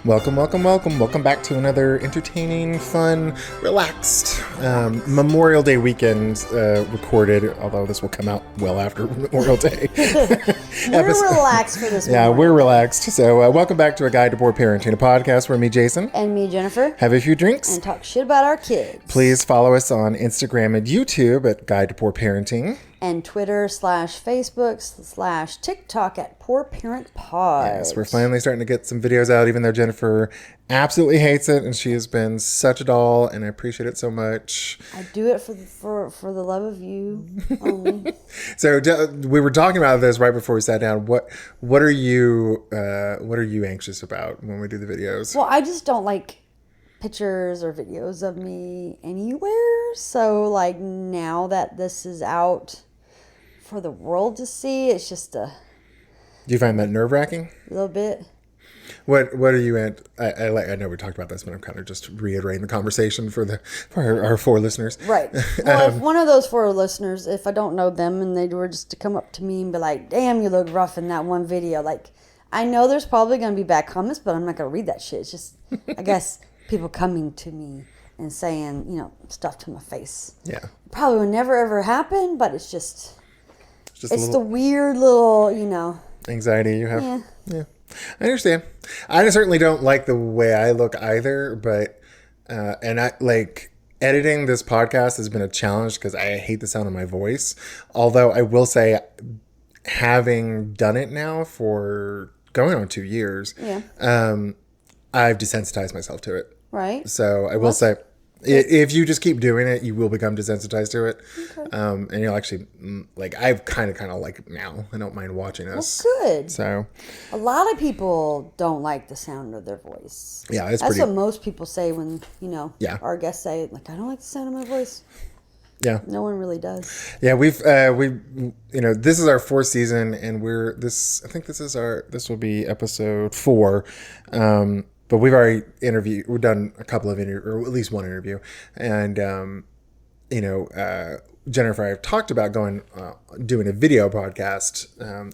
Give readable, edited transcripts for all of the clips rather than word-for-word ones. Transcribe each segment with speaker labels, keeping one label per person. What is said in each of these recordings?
Speaker 1: Welcome back to another entertaining, fun, relaxed Memorial Day weekend recorded, although this will come out well after Memorial Day.
Speaker 2: We're relaxed for this
Speaker 1: Yeah, we're relaxed. So welcome back to A Guide to Poor Parenting, a podcast where me, Jason,
Speaker 2: and me, Jennifer,
Speaker 1: have a few drinks
Speaker 2: and talk shit about our kids.
Speaker 1: Please follow us on Instagram and YouTube at Guide to Poor Parenting.
Speaker 2: And Twitter/Facebook/ TikTok at Poor Parent Pod.
Speaker 1: Yes, we're finally starting to get some videos out, even though Jennifer absolutely hates it, and she has been such a doll, and I appreciate it so much.
Speaker 2: I do it for the love of you only.
Speaker 1: So we were talking about this right before we sat down. What are you anxious about when we do the videos?
Speaker 2: Well, I just don't like pictures or videos of me anywhere. So like now that this is out for the world to see, it's just a...
Speaker 1: Do you find that nerve-wracking?
Speaker 2: A little bit.
Speaker 1: What are you at? I know we talked about this, but I'm kind of just reiterating the conversation for our four listeners.
Speaker 2: Right. Well, if one of those four listeners, if I don't know them and they were just to come up to me and be like, damn, you look rough in that one video. Like, I know there's probably going to be bad comments, but I'm not going to read that shit. It's just, I guess, people coming to me and saying, stuff to my face.
Speaker 1: Yeah.
Speaker 2: Probably would never ever happen, but it's just the weird little,
Speaker 1: anxiety you have. Yeah. I understand. I certainly don't like the way I look either, but and I like editing this podcast has been a challenge because I hate the sound of my voice. Although I will say, having done it now for going on 2 years, I've desensitized myself to it.
Speaker 2: Right.
Speaker 1: So I will say, if you just keep doing it, you will become desensitized to it. Okay. And you'll actually, I've kind of like it now. I don't mind watching us.
Speaker 2: Well, good.
Speaker 1: So
Speaker 2: a lot of people don't like the sound of their voice.
Speaker 1: Yeah,
Speaker 2: that's what most people say when, our guests say, like, I don't like the sound of my voice.
Speaker 1: Yeah.
Speaker 2: No one really does.
Speaker 1: Yeah, this is our fourth season, and this will be episode 4. But we've already we've done a couple of interviews, or at least one interview. And, Jennifer and I have talked about doing a video podcast,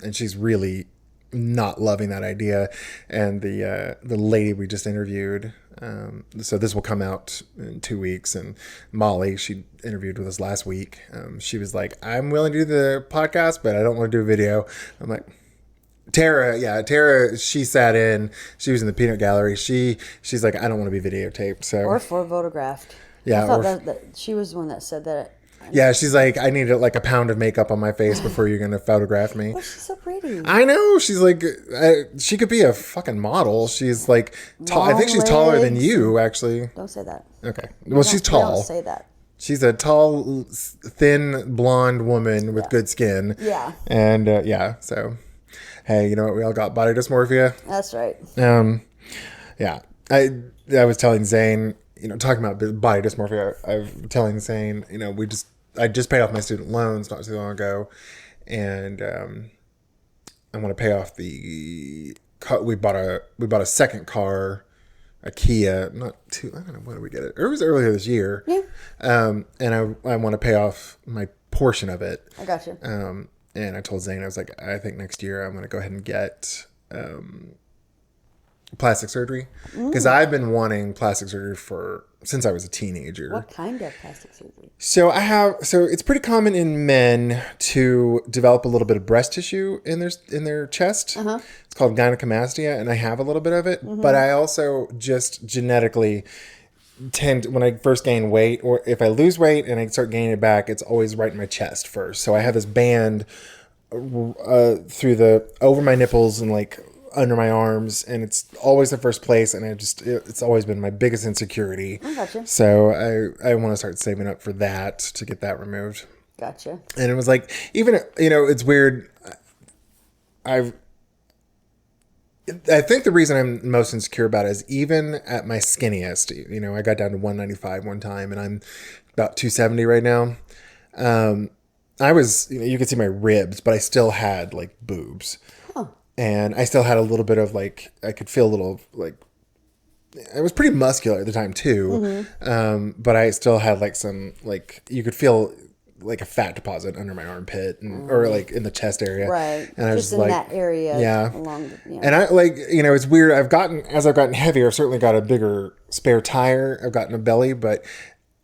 Speaker 1: and she's really not loving that idea. And the lady we just interviewed, so this will come out in 2 weeks. And Molly, she interviewed with us last week. She was like, I'm willing to do the podcast, but I don't want to do a video. I'm like... Tara, she sat in. She was in the peanut gallery. She's like, I don't want to be videotaped. So
Speaker 2: or photographed.
Speaker 1: Yeah,
Speaker 2: I thought that she was the one that said that.
Speaker 1: Yeah, she's like, I need like a pound of makeup on my face before you're gonna photograph me.
Speaker 2: Oh, she's so pretty.
Speaker 1: I know. She's like, she could be a fucking model. She's like, I think she's taller than you, actually.
Speaker 2: Don't say that.
Speaker 1: Okay. Well, she's tall.
Speaker 2: Don't say that.
Speaker 1: She's a tall, thin, blonde woman with good skin.
Speaker 2: Yeah.
Speaker 1: And so. Hey, you know what? We all got body dysmorphia.
Speaker 2: That's right.
Speaker 1: Yeah. I was telling Zane, talking about body dysmorphia, I was telling Zane, I just paid off my student loans not too long ago, and I want to pay off we bought a second car, a Kia, I don't know, when did we get it? It was earlier this year.
Speaker 2: Yeah.
Speaker 1: And I want to pay off my portion of it.
Speaker 2: I got you.
Speaker 1: And I told Zane, I was like, I think next year I'm going to go ahead and get plastic surgery. Because I've been wanting plastic surgery since I was a teenager.
Speaker 2: What kind of plastic surgery?
Speaker 1: So it's pretty common in men to develop a little bit of breast tissue in their chest.
Speaker 2: Uh-huh.
Speaker 1: It's called gynecomastia, and I have a little bit of it. Mm-hmm. But I also just genetically when I first gain weight, or if I lose weight and I start gaining it back, it's always right in my chest first. So I have this band over my nipples and like under my arms, and it's always the first place. And it's always been my biggest insecurity.
Speaker 2: I gotcha.
Speaker 1: So I want to start saving up for that to get that removed.
Speaker 2: Gotcha.
Speaker 1: And it was like, even, it's weird. I think the reason I'm most insecure about it is even at my skinniest, I got down to 195 one time, and I'm about 270 right now. I was, you could see my ribs, but I still had like boobs. Huh. And I still had a little bit of like, I could feel a little like, I was pretty muscular at the time too. Mm-hmm. But I still had like some, like, you could feel like a fat deposit under my armpit or like in the chest area.
Speaker 2: Right.
Speaker 1: And I was
Speaker 2: just in that area.
Speaker 1: Yeah.
Speaker 2: Yeah.
Speaker 1: And I like, it's weird. As I've gotten heavier, I've certainly got a bigger spare tire. I've gotten a belly, but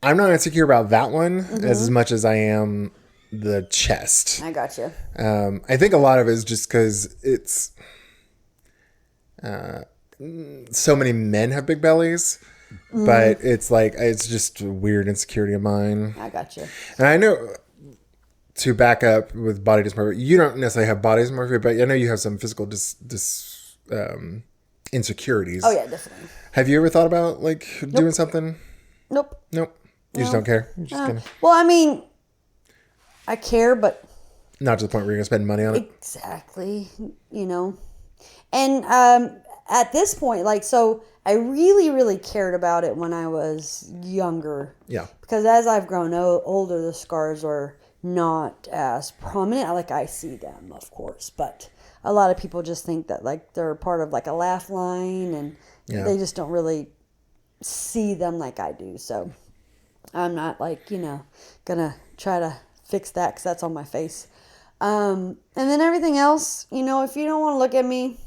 Speaker 1: I'm not insecure about that one as much as I am the chest.
Speaker 2: I gotcha.
Speaker 1: I think a lot of it is just because it's so many men have big bellies, but it's like it's just a weird insecurity of mine.
Speaker 2: I gotcha.
Speaker 1: And I know, to back up with body dysmorphia, you don't necessarily have body dysmorphia, but I know you have some physical insecurities.
Speaker 2: Oh yeah, definitely.
Speaker 1: Have you ever thought about like doing something?
Speaker 2: Nope.
Speaker 1: You just don't care. You're just gonna...
Speaker 2: Well, I mean, I care, but
Speaker 1: not to the point where you're gonna spend money on it.
Speaker 2: Exactly. And at this point, like, so I really, really cared about it when I was younger.
Speaker 1: Yeah.
Speaker 2: Because as I've grown older, the scars are not as prominent. Like, I see them, of course, but a lot of people just think that like they're part of like a laugh line, and they just don't really see them like I do. So I'm not like, gonna try to fix that because that's on my face. And then everything else, if you don't want to look at me,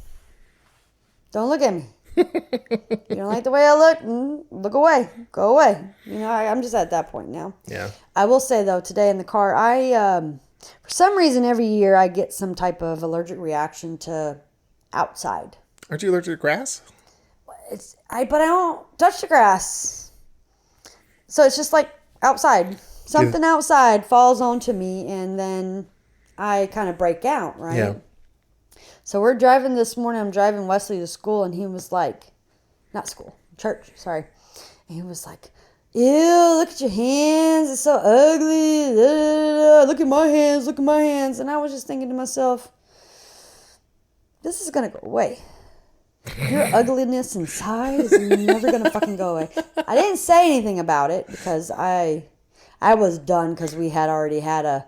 Speaker 2: don't look at me. You don't like the way I look, look away, go away. I'm just at that point now.
Speaker 1: Yeah.
Speaker 2: I will say though, today in the car, for some reason every year I get some type of allergic reaction to outside.
Speaker 1: Aren't you allergic to grass?
Speaker 2: But I don't touch the grass. So it's just like outside. Something outside falls onto me and then I kind of break out, right?
Speaker 1: Yeah.
Speaker 2: So we're driving this morning. I'm driving Wesley to school, and he was like, not school, church, sorry. And he was like, ew, look at your hands. It's so ugly. Look at my hands. And I was just thinking to myself, this is going to go away. Your ugliness inside is never going to fucking go away. I didn't say anything about it because I was done because we had already had a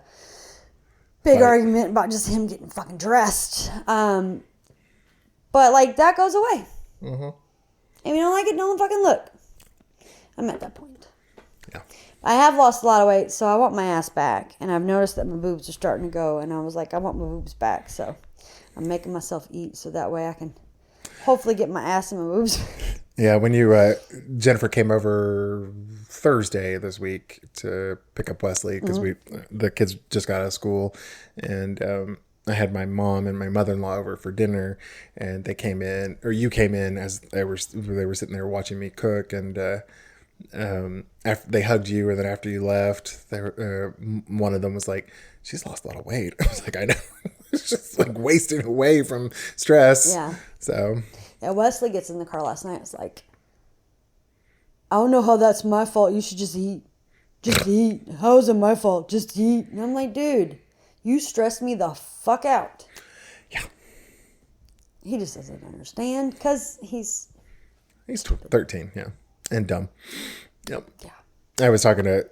Speaker 2: big argument about just him getting fucking dressed. But like that goes away. Mm-hmm. If you don't like it, don't fucking look. I'm at that point.
Speaker 1: Yeah.
Speaker 2: I have lost a lot of weight, so I want my ass back. And I've noticed that my boobs are starting to go. And I was like, I want my boobs back. So I'm making myself eat so that way I can hopefully get my ass and my boobs.
Speaker 1: Yeah, when Jennifer came over Thursday this week to pick up Wesley because the kids just got out of school, and I had my mom and my mother-in-law over for dinner, and they came in, or you came in as they were sitting there watching me cook, and after they hugged you, and then after you left, one of them was like, "She's lost a lot of weight." I was like, "I know." It's just like wasting away from stress.
Speaker 2: Yeah.
Speaker 1: So.
Speaker 2: Yeah, Wesley gets in the car last night. It's like, I don't know how that's my fault. You should just eat. Just eat. How is it my fault? Just eat. And I'm like, dude, you stress me the fuck out.
Speaker 1: Yeah.
Speaker 2: He just doesn't understand because he's
Speaker 1: 13, yeah, and dumb. Yep.
Speaker 2: Yeah.
Speaker 1: I was talking to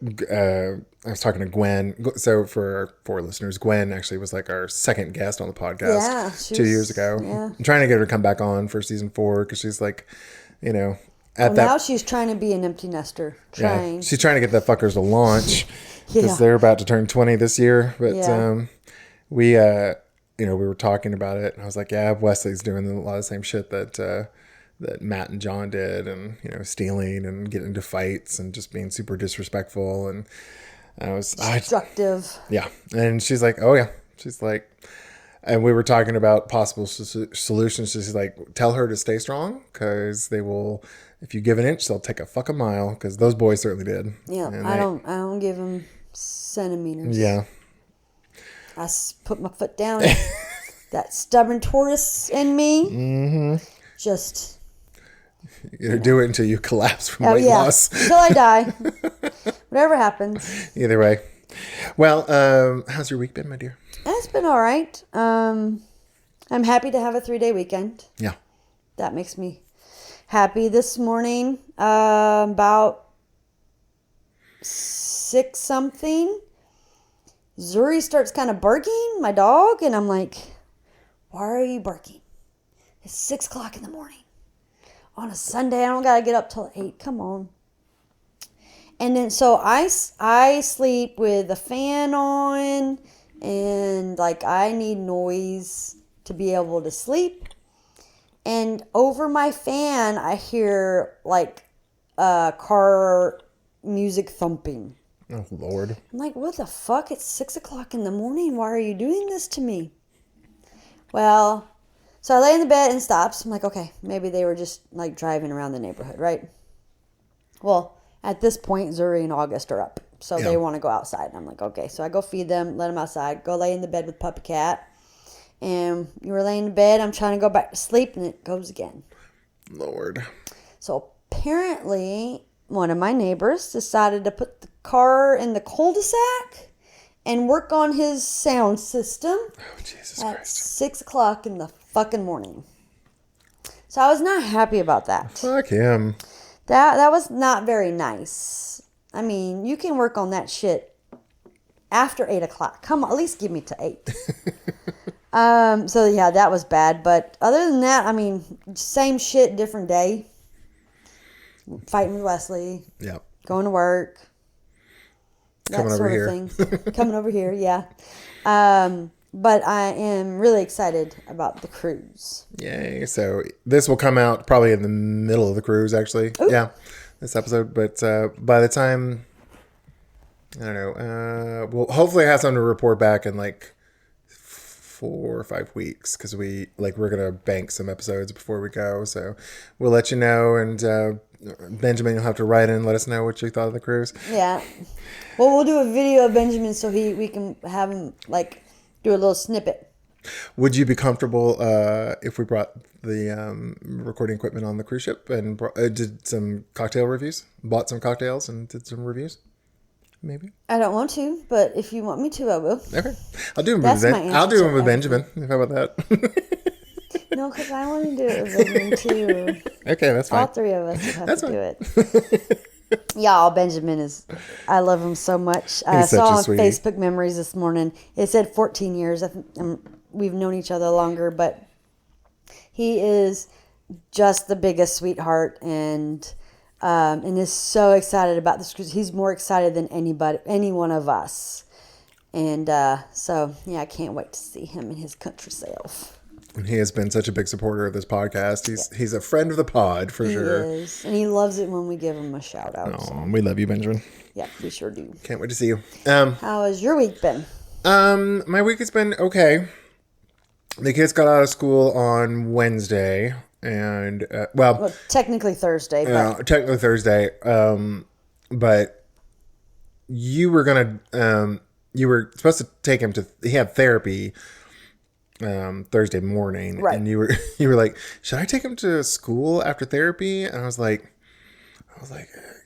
Speaker 1: Gwen. So for our listeners, Gwen actually was like our second guest on the podcast 2 years ago.
Speaker 2: Yeah.
Speaker 1: I'm trying to get her to come back on for season 4 because she's like,
Speaker 2: now she's trying to be an empty nester.
Speaker 1: Yeah, she's trying to get the fuckers to launch because they're about to turn 20 this year. But we were talking about it, and I was like, yeah, Wesley's doing a lot of the same shit that Matt and John did, and stealing and getting into fights and just being super disrespectful, and
Speaker 2: destructive.
Speaker 1: Yeah, and she's like, oh yeah, she's like, and we were talking about possible solutions. She's like, tell her to stay strong because they will. If you give an inch, they'll take a fucking mile because those boys certainly did.
Speaker 2: Yeah, I don't give them centimeters.
Speaker 1: Yeah,
Speaker 2: I put my foot down. That stubborn Taurus in me, just.
Speaker 1: You do it until you collapse from weight loss.
Speaker 2: Until I die. Whatever happens.
Speaker 1: Either way. Well, how's your week been, my dear?
Speaker 2: It's been all right. I'm happy to have a 3-day weekend.
Speaker 1: Yeah.
Speaker 2: That makes me happy. This morning, about 6 something, Zuri starts kind of barking, my dog, and I'm like, why are you barking? It's 6 o'clock in the morning. On a Sunday, I don't got to get up till 8. Come on. And then so I sleep with a fan on, and like I need noise to be able to sleep. And over my fan, I hear like car music thumping.
Speaker 1: Oh, Lord.
Speaker 2: I'm like, what the fuck? It's 6 o'clock in the morning. Why are you doing this to me? Well, so I lay in the bed and stops. I'm like, okay, maybe they were just like driving around the neighborhood, right? Well, at this point, Zuri and August are up. So they want to go outside. And I'm like, okay. So I go feed them, let them outside, go lay in the bed with Puppy Cat. And you were laying in bed. I'm trying to go back to sleep, and it goes again.
Speaker 1: Lord.
Speaker 2: So apparently, one of my neighbors decided to put the car in the cul-de-sac and work on his sound system.
Speaker 1: Oh, Jesus
Speaker 2: at
Speaker 1: Christ.
Speaker 2: 6 o'clock in the fucking morning. So I was not happy about that.
Speaker 1: Fuck him.
Speaker 2: That was not very nice. I mean, you can work on that shit after 8 o'clock. Come on, at least give me to 8. So yeah, that was bad. But other than that, I mean, same shit, different day. Fighting with Wesley.
Speaker 1: Yep.
Speaker 2: Going to work.
Speaker 1: Coming over here.
Speaker 2: Coming over here, yeah. But I am really excited about the cruise.
Speaker 1: Yay. So this will come out probably in the middle of the cruise, actually. Ooh. Yeah, this episode. But by the time, I don't know, we'll hopefully have something to report back in like 4 or 5 weeks, because we're going to bank some episodes before we go. So we'll let you know. And Benjamin, you'll have to write in and let us know what you thought of the cruise.
Speaker 2: Yeah. Well, we'll do a video of Benjamin so we can have him like do a little snippet.
Speaker 1: Would you be comfortable if we brought the recording equipment on the cruise ship and did some cocktail reviews? Bought some cocktails and did some reviews? Maybe.
Speaker 2: I don't want to, but if you want me to, I will.
Speaker 1: Okay. I'll do them with Benjamin. How about that?
Speaker 2: No, because I want to do it with Benjamin too.
Speaker 1: Okay, that's fine.
Speaker 2: All 3 of us have to do it. Y'all, Benjamin I love him so much. I saw on Facebook memories this morning. It said 14 years. We've known each other longer, but he is just the biggest sweetheart and is so excited about this cruise. He's more excited than any one of us. And so, yeah, I can't wait to see him and his country self.
Speaker 1: And he has been such a big supporter of this podcast. He's a friend of the pod for sure.
Speaker 2: He is. And he loves it when we give him a shout out.
Speaker 1: Oh, so. We love you, Benjamin.
Speaker 2: Yeah, we sure do.
Speaker 1: Can't wait to see you.
Speaker 2: How has your week been?
Speaker 1: My week has been okay. The kids got out of school on Wednesday. And, well,
Speaker 2: technically Thursday.
Speaker 1: Technically Thursday. But you were you were supposed to take him he had therapy Thursday morning,
Speaker 2: right?
Speaker 1: And you were like, should I take him to school after therapy? And I was like,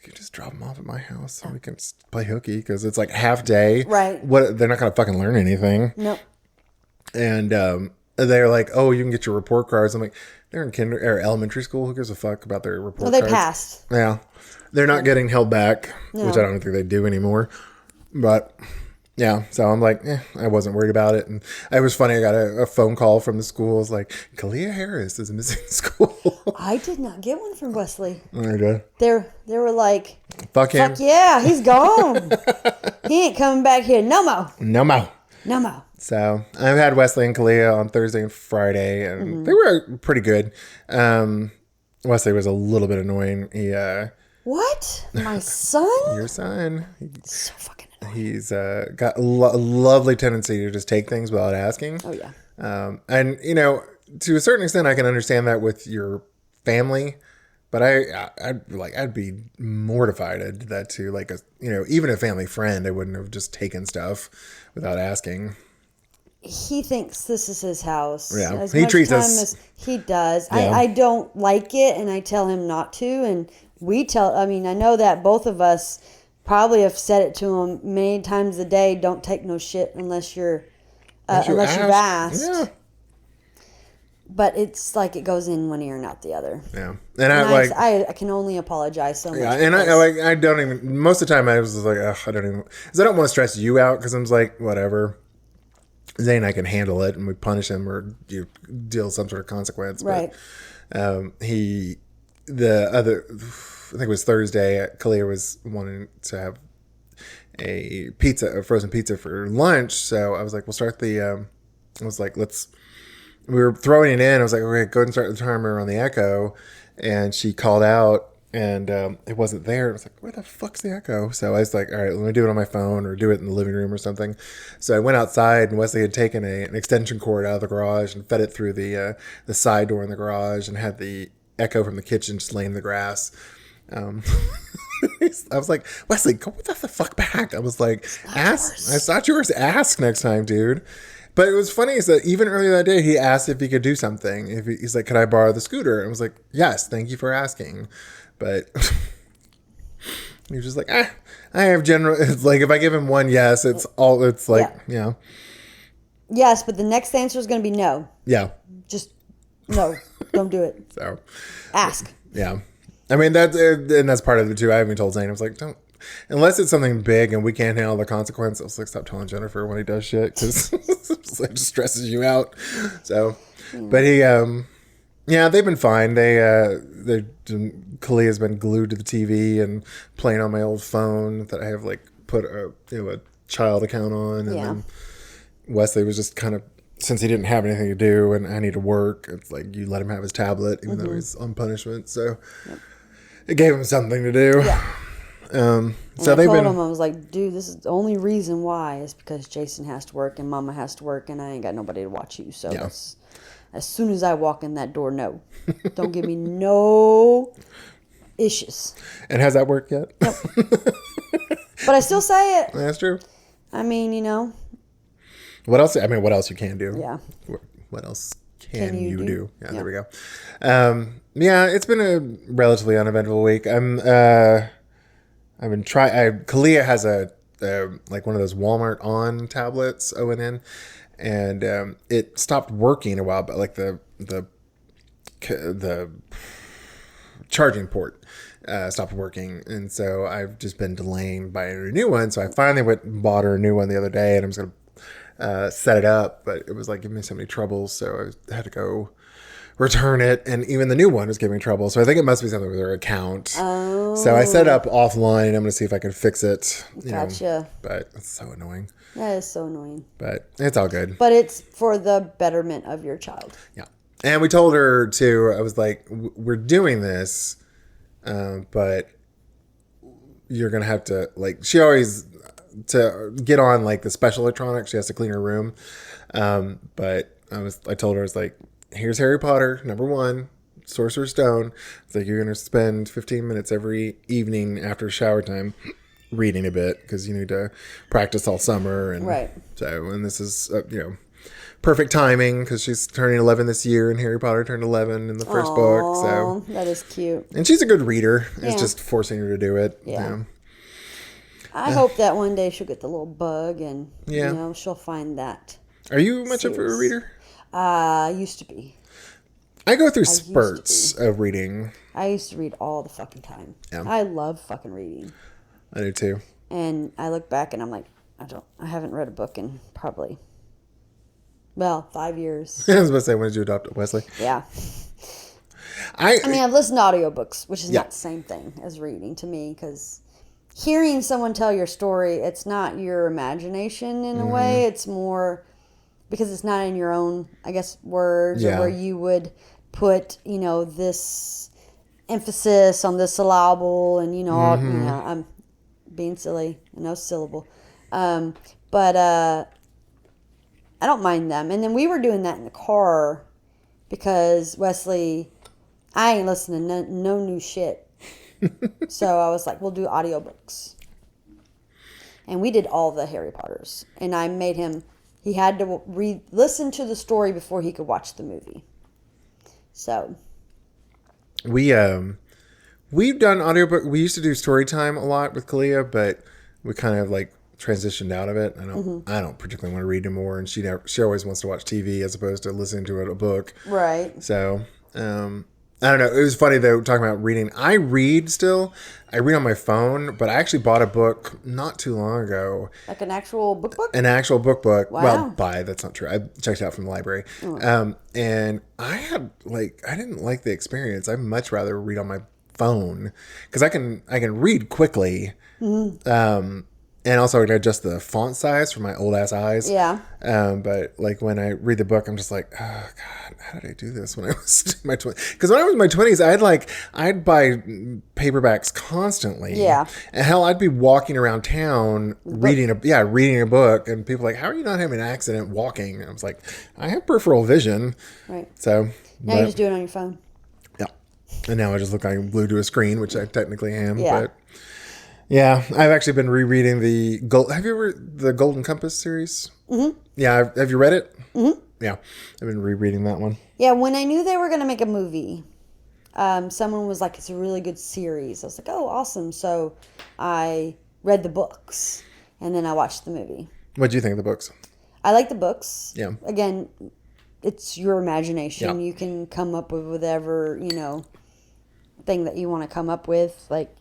Speaker 1: you just drop him off at my house and we can play hooky, because it's like half day,
Speaker 2: right?
Speaker 1: They're not gonna fucking learn anything.
Speaker 2: Nope.
Speaker 1: And they're like, oh, you can get your report cards. I'm like, they're in elementary school. Who gives a fuck about their report cards?
Speaker 2: They passed.
Speaker 1: Yeah, they're not getting held back, which I don't think they do anymore. But yeah, so I'm like, I wasn't worried about it. And it was funny. I got a phone call from the school. It's like, Kalia Harris is missing school.
Speaker 2: I did not get one from Wesley.
Speaker 1: I did.
Speaker 2: They were like,
Speaker 1: fuck him.
Speaker 2: Fuck yeah, he's gone. He ain't coming back here no more.
Speaker 1: No more.
Speaker 2: No more.
Speaker 1: So I've had Wesley and Kalia on Thursday and Friday, and they were pretty good. Wesley was a little bit annoying. He
Speaker 2: what? My son?
Speaker 1: Your son.
Speaker 2: He's so fucking annoying.
Speaker 1: He's got a lovely tendency to just take things without asking.
Speaker 2: Oh yeah.
Speaker 1: And to a certain extent, I can understand that with your family, but I'd be mortified. I did that to even a family friend. I wouldn't have just taken stuff without asking.
Speaker 2: He thinks this is his house.
Speaker 1: Yeah, he treats us
Speaker 2: as he does.
Speaker 1: Yeah.
Speaker 2: I don't like it, and I tell him not to. And I know that both of us probably have said it to him many times a day. Don't take no shit unless you've asked. Yeah. But it's like it goes in one ear and out the other.
Speaker 1: Yeah,
Speaker 2: and I can only apologize so much.
Speaker 1: Yeah, and I don't even. Most of the time, I was like, I don't even, because I don't want to stress you out, because I'm like, whatever. Zane and I can handle it, and we punish him or you deal some sort of consequence.
Speaker 2: Right.
Speaker 1: But think it was Thursday, Kalia was wanting to have a frozen pizza for lunch. So I was like, we'll start I was like, we were throwing it in. I was like, okay, go ahead and start the timer on the Echo. And she called out and it wasn't there. I was like, where the fuck's the Echo? So I was like, all right, let me do it on my phone or do it in the living room or something. So I went outside and Wesley had taken an extension cord out of the garage and fed it through the side door in the garage and had the Echo from the kitchen just laying in the grass. I was like, Wesley, go the fuck back. I was like, ask. It's not yours. Ask next time, dude. But it was funny is that even earlier that day, he asked if he could do something. He's like, could I borrow the scooter? And I was like, yes, thank you for asking. But he was just like, I have general. It's like if I give him one yes, it's like, yeah.
Speaker 2: Yes, but the next answer is going to be no.
Speaker 1: Yeah.
Speaker 2: Just no, don't do it.
Speaker 1: So
Speaker 2: ask.
Speaker 1: Yeah. I mean, that's part of it too. I haven't told Zane. I was like, don't. Unless it's something big and we can't handle the consequence, I was like, stop telling Jennifer when he does shit because it like stresses you out. So, but he, they've been fine. Kalia's been glued to the TV and playing on my old phone that I have like put a child account on, and then Wesley was just kind of, since he didn't have anything to do and I need to work, it's like you let him have his tablet even though he's on punishment. So it gave him something to do. Yeah.
Speaker 2: So I told him, I was like, dude, this is the only reason why is because Jason has to work and Mama has to work and I ain't got nobody to watch you. So that's, as soon as I walk in that door, no. Don't give me no issues. And
Speaker 1: has that worked yet?
Speaker 2: Nope. But I still say it.
Speaker 1: That's true.
Speaker 2: I mean,
Speaker 1: What else? I mean, what else you can do?
Speaker 2: Yeah.
Speaker 1: What else can you do? Yeah, there we go. It's been a relatively uneventful week. I've been trying. Kalia has a like one of those Walmart on tablets, ONN, and it stopped working a while, but like the charging port stopped working, and so I've just been delaying buying a new one. So I finally went and bought her a new one the other day, and I'm just gonna set it up, but it was like giving me so many troubles, so I had to go return it, and even the new one was giving me trouble. So I think it must be something with her account. Oh. So I set it up offline. I'm going to see if I can fix it.
Speaker 2: Gotcha.
Speaker 1: But it's so annoying.
Speaker 2: That is so annoying.
Speaker 1: But it's all good.
Speaker 2: But it's for the betterment of your child.
Speaker 1: Yeah. And we told her too, I was like, we're doing this, but you're going to have to, like, she always, to get on like the special electronics, she has to clean her room. But I told her, I was like, here's Harry Potter, #1, Sorcerer's Stone. It's like you're going to spend 15 minutes every evening after shower time reading a bit because you need to practice all summer. And
Speaker 2: right.
Speaker 1: So, and this is, perfect timing because she's turning 11 this year and Harry Potter turned 11 in the first book. So
Speaker 2: that is cute.
Speaker 1: And she's a good reader. It's just forcing her to do it.
Speaker 2: Yeah. I hope that one day she'll get the little bug and, she'll find that.
Speaker 1: Are you much of a reader?
Speaker 2: Used to be.
Speaker 1: I go through spurts of reading.
Speaker 2: I used to read all the fucking time.
Speaker 1: Yeah.
Speaker 2: I love fucking reading.
Speaker 1: I do too.
Speaker 2: And I look back and I'm like, I haven't read a book in probably, 5 years.
Speaker 1: I was about to say, when did you adopt Wesley?
Speaker 2: Yeah. I mean, I've listened to audiobooks, which is not the same thing as reading to me, because hearing someone tell your story, it's not your imagination in a way. It's more because it's not in your own, I guess, words or where you would put, this emphasis on this syllable and, I'm being silly, syllable. But I don't mind them. And then we were doing that in the car because Wesley, I ain't listening to no new shit. So I was like, we'll do audiobooks. And we did all the Harry Potters. And I made him, he had to listen to the story before he could watch the movie. So.
Speaker 1: We've done audiobook. We used to do story time a lot with Kalia, but we kind of like transitioned out of it. I don't particularly want to read anymore. And she always wants to watch TV as opposed to listening to a book.
Speaker 2: Right.
Speaker 1: So, I don't know. It was funny though, talking about reading. I read still. I read on my phone, but I actually bought a book not too long ago.
Speaker 2: Like an actual book?
Speaker 1: An actual book.
Speaker 2: Wow.
Speaker 1: Well, that's not true. I checked it out from the library. And I didn't like the experience. I'd much rather read on my phone because I can read quickly. And also I can adjust the font size for my old ass eyes.
Speaker 2: Yeah.
Speaker 1: But like when I read the book, I'm just like, oh God, how did I do this when I was in my 20s? Because when I was in my 20s, I'd buy paperbacks constantly.
Speaker 2: Yeah.
Speaker 1: And hell, I'd be walking around town reading a book, and people were like, how are you not having an accident walking? And I was like, I have peripheral vision.
Speaker 2: Right.
Speaker 1: So
Speaker 2: now you just do it on your phone.
Speaker 1: Yeah. And now I just look like I'm glued to a screen, which I technically am.
Speaker 2: Yeah.
Speaker 1: But yeah, I've actually been rereading have you ever the Golden Compass series? Mm-hmm. Yeah, have you read it? Mm-hmm. Yeah, I've been rereading that one.
Speaker 2: Yeah, when I knew they were going to make a movie, someone was like, it's a really good series. I was like, oh, awesome. So I read the books, and then I watched the movie.
Speaker 1: What do you think of the books?
Speaker 2: I like the books.
Speaker 1: Yeah.
Speaker 2: Again, it's your imagination.
Speaker 1: Yeah.
Speaker 2: You can come up with whatever, thing that you want to come up with. Like,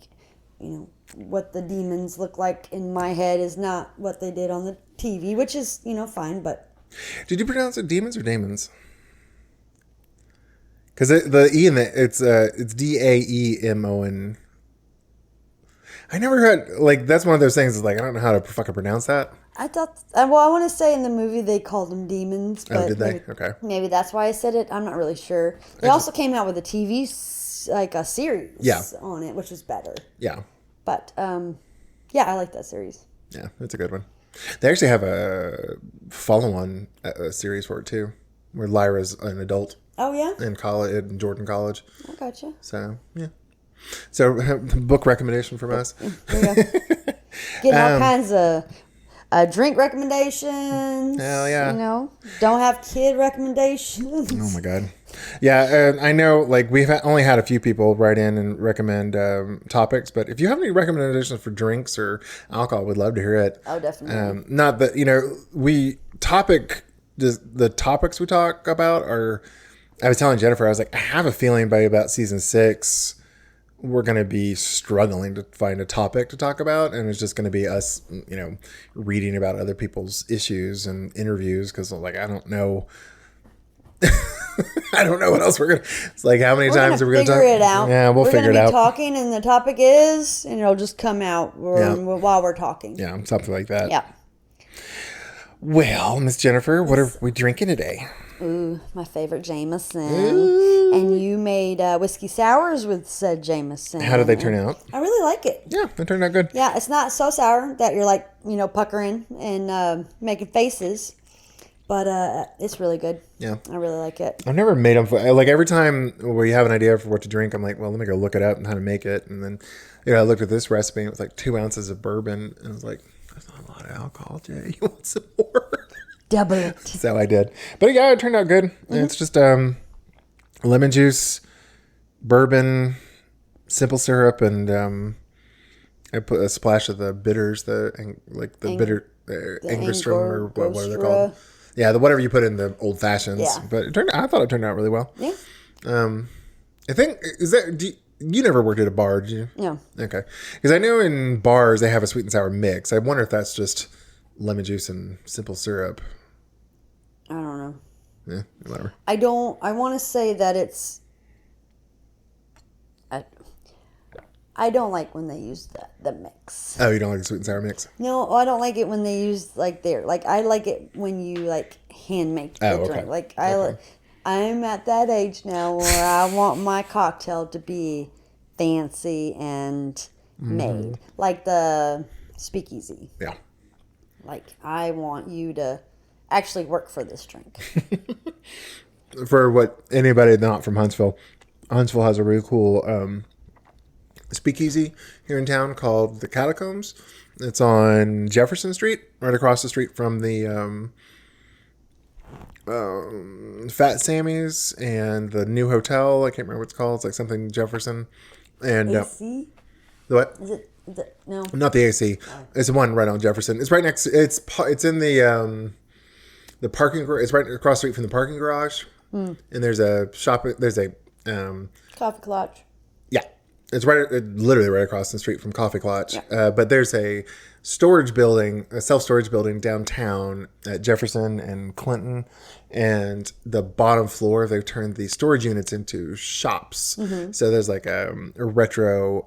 Speaker 2: what the demons look like in my head is not what they did on the TV, which is, fine, but...
Speaker 1: Did you pronounce it demons or daemons? Because the E in it, it's Daemon. I never heard, like, that's one of those things, like, I don't know how to fucking pronounce that.
Speaker 2: I thought, I want to say in the movie they called them demons, but...
Speaker 1: Oh, did they? Okay.
Speaker 2: Maybe that's why I said it. I'm not really sure. They also came out with a TV, a series on it, which was better.
Speaker 1: Yeah.
Speaker 2: But, yeah, I like that series.
Speaker 1: Yeah, it's a good one. They actually have a follow-on series for it, too, where Lyra's an adult.
Speaker 2: Oh, yeah?
Speaker 1: In college, in Jordan College.
Speaker 2: I gotcha.
Speaker 1: So, yeah. So, book recommendation from us.
Speaker 2: There you go. Getting all kinds of drink recommendations.
Speaker 1: Hell yeah.
Speaker 2: Don't have kid recommendations.
Speaker 1: Oh, my God. Yeah, I know, like, we've only had a few people write in and recommend topics, but if you have any recommendations for drinks or alcohol, we'd love to hear it.
Speaker 2: Oh, definitely.
Speaker 1: Not that, the topics we talk about are, I was telling Jennifer, I was like, I have a feeling by about season 6, we're going to be struggling to find a topic to talk about, and it's just going to be us, reading about other people's issues and interviews, because, like, I don't know... I don't know what else we're gonna. It's like how many times are we gonna
Speaker 2: figure it out?
Speaker 1: Yeah, we'll figure it out.
Speaker 2: We're gonna be talking, and the topic is, and it'll just come out while we're talking.
Speaker 1: Yeah, something like that.
Speaker 2: Yeah.
Speaker 1: Well, Miss Jennifer, what are we drinking today?
Speaker 2: Ooh, my favorite Jameson. Ooh. And you made whiskey sours with said Jameson.
Speaker 1: How did they turn out?
Speaker 2: I really like it.
Speaker 1: Yeah, they turned out good.
Speaker 2: Yeah, it's not so sour that you're like puckering and making faces. But it's really good. Yeah. I really like it.
Speaker 1: I've never made them. Like, every time we have an idea for what to drink, I'm like, well, let me go look it up and how to make it. And then, I looked at this recipe, and it was like 2 ounces of bourbon. And I was like, that's not a lot of alcohol, Jay. You want some more?
Speaker 2: Double it.
Speaker 1: So I did. But yeah, it turned out good. Mm-hmm. It's just lemon juice, bourbon, simple syrup, and I put a splash of the bitters, bitter, Angstrom, or what are they called? Yeah, whatever you put in the old fashions. Yeah. But I thought it turned out really well. Yeah. I think, you never worked at a bar, did you?
Speaker 2: No.
Speaker 1: Okay. Because I know in bars they have a sweet and sour mix. I wonder if that's just lemon juice and simple syrup.
Speaker 2: I don't know.
Speaker 1: Yeah, whatever.
Speaker 2: I want to say that it's... I don't like when they use the mix.
Speaker 1: Oh, you don't like the sweet and sour mix?
Speaker 2: No, I don't like it when they use I like it when you hand make the drink. Like I'm at that age now where I want my cocktail to be fancy and made, like the speakeasy.
Speaker 1: Yeah.
Speaker 2: Like, I want you to actually work for this drink.
Speaker 1: For anybody not from Huntsville has a really cool speakeasy here in town called the Catacombs. It's on Jefferson Street, right across the street from the Fat Sammy's and the new hotel. I can't remember what it's called. It's like something Jefferson. And
Speaker 2: AC?
Speaker 1: What?
Speaker 2: Is it no?
Speaker 1: Not the AC. Oh. It's the one right on Jefferson. It's right next. It's in the parking garage. It's right across the street from the parking garage. And there's a shop. There's a
Speaker 2: coffee clutch.
Speaker 1: Yeah. It's literally right across the street from Coffee Clutch.
Speaker 2: Yeah.
Speaker 1: But there's a self-storage building downtown at Jefferson and Clinton. And the bottom floor, they've turned the storage units into shops. Mm-hmm. So there's like a retro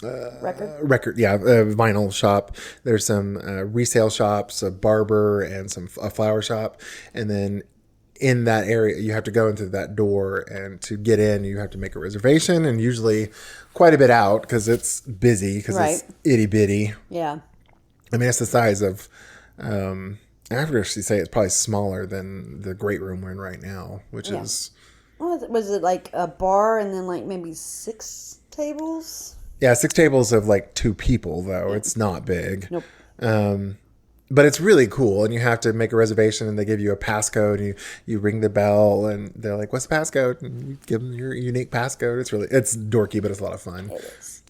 Speaker 1: record, vinyl shop. There's some resale shops, a barber, and a flower shop. And then in that area, you have to go into that door, and to get in, you have to make a reservation, and usually quite a bit out because it's busy because it's itty bitty.
Speaker 2: Yeah.
Speaker 1: I mean, it's the size of, I actually say it's probably smaller than the great room we're in right now, which is.
Speaker 2: Was it like a bar and then like maybe 6 tables?
Speaker 1: Yeah, 6 tables of like 2 people, though. Yeah. It's not big.
Speaker 2: Nope.
Speaker 1: But it's really cool, and you have to make a reservation, and they give you a passcode, and you ring the bell, and they're like, "What's the passcode?" And you give them your unique passcode. It's dorky, but it's a lot of fun.
Speaker 2: It is.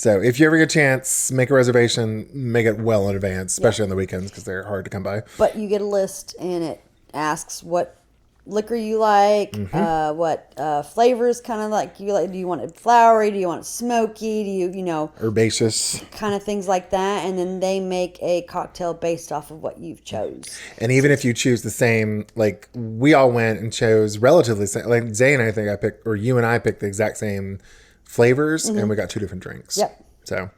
Speaker 1: So if you ever get a chance, make a reservation, make it well in advance, especially on the weekends because they're hard to come by.
Speaker 2: But you get a list, and it asks what liquor you like, what flavors kind of like you like. Do you want it flowery? Do you want it smoky? Do you
Speaker 1: herbaceous
Speaker 2: kind of things like that? And then they make a cocktail based off of what you've chose.
Speaker 1: And even if you choose the same, like we all went and chose relatively same. Like Zay and I think I picked, or you and I picked the exact same flavors, and we got 2 different drinks.
Speaker 2: Yep.
Speaker 1: So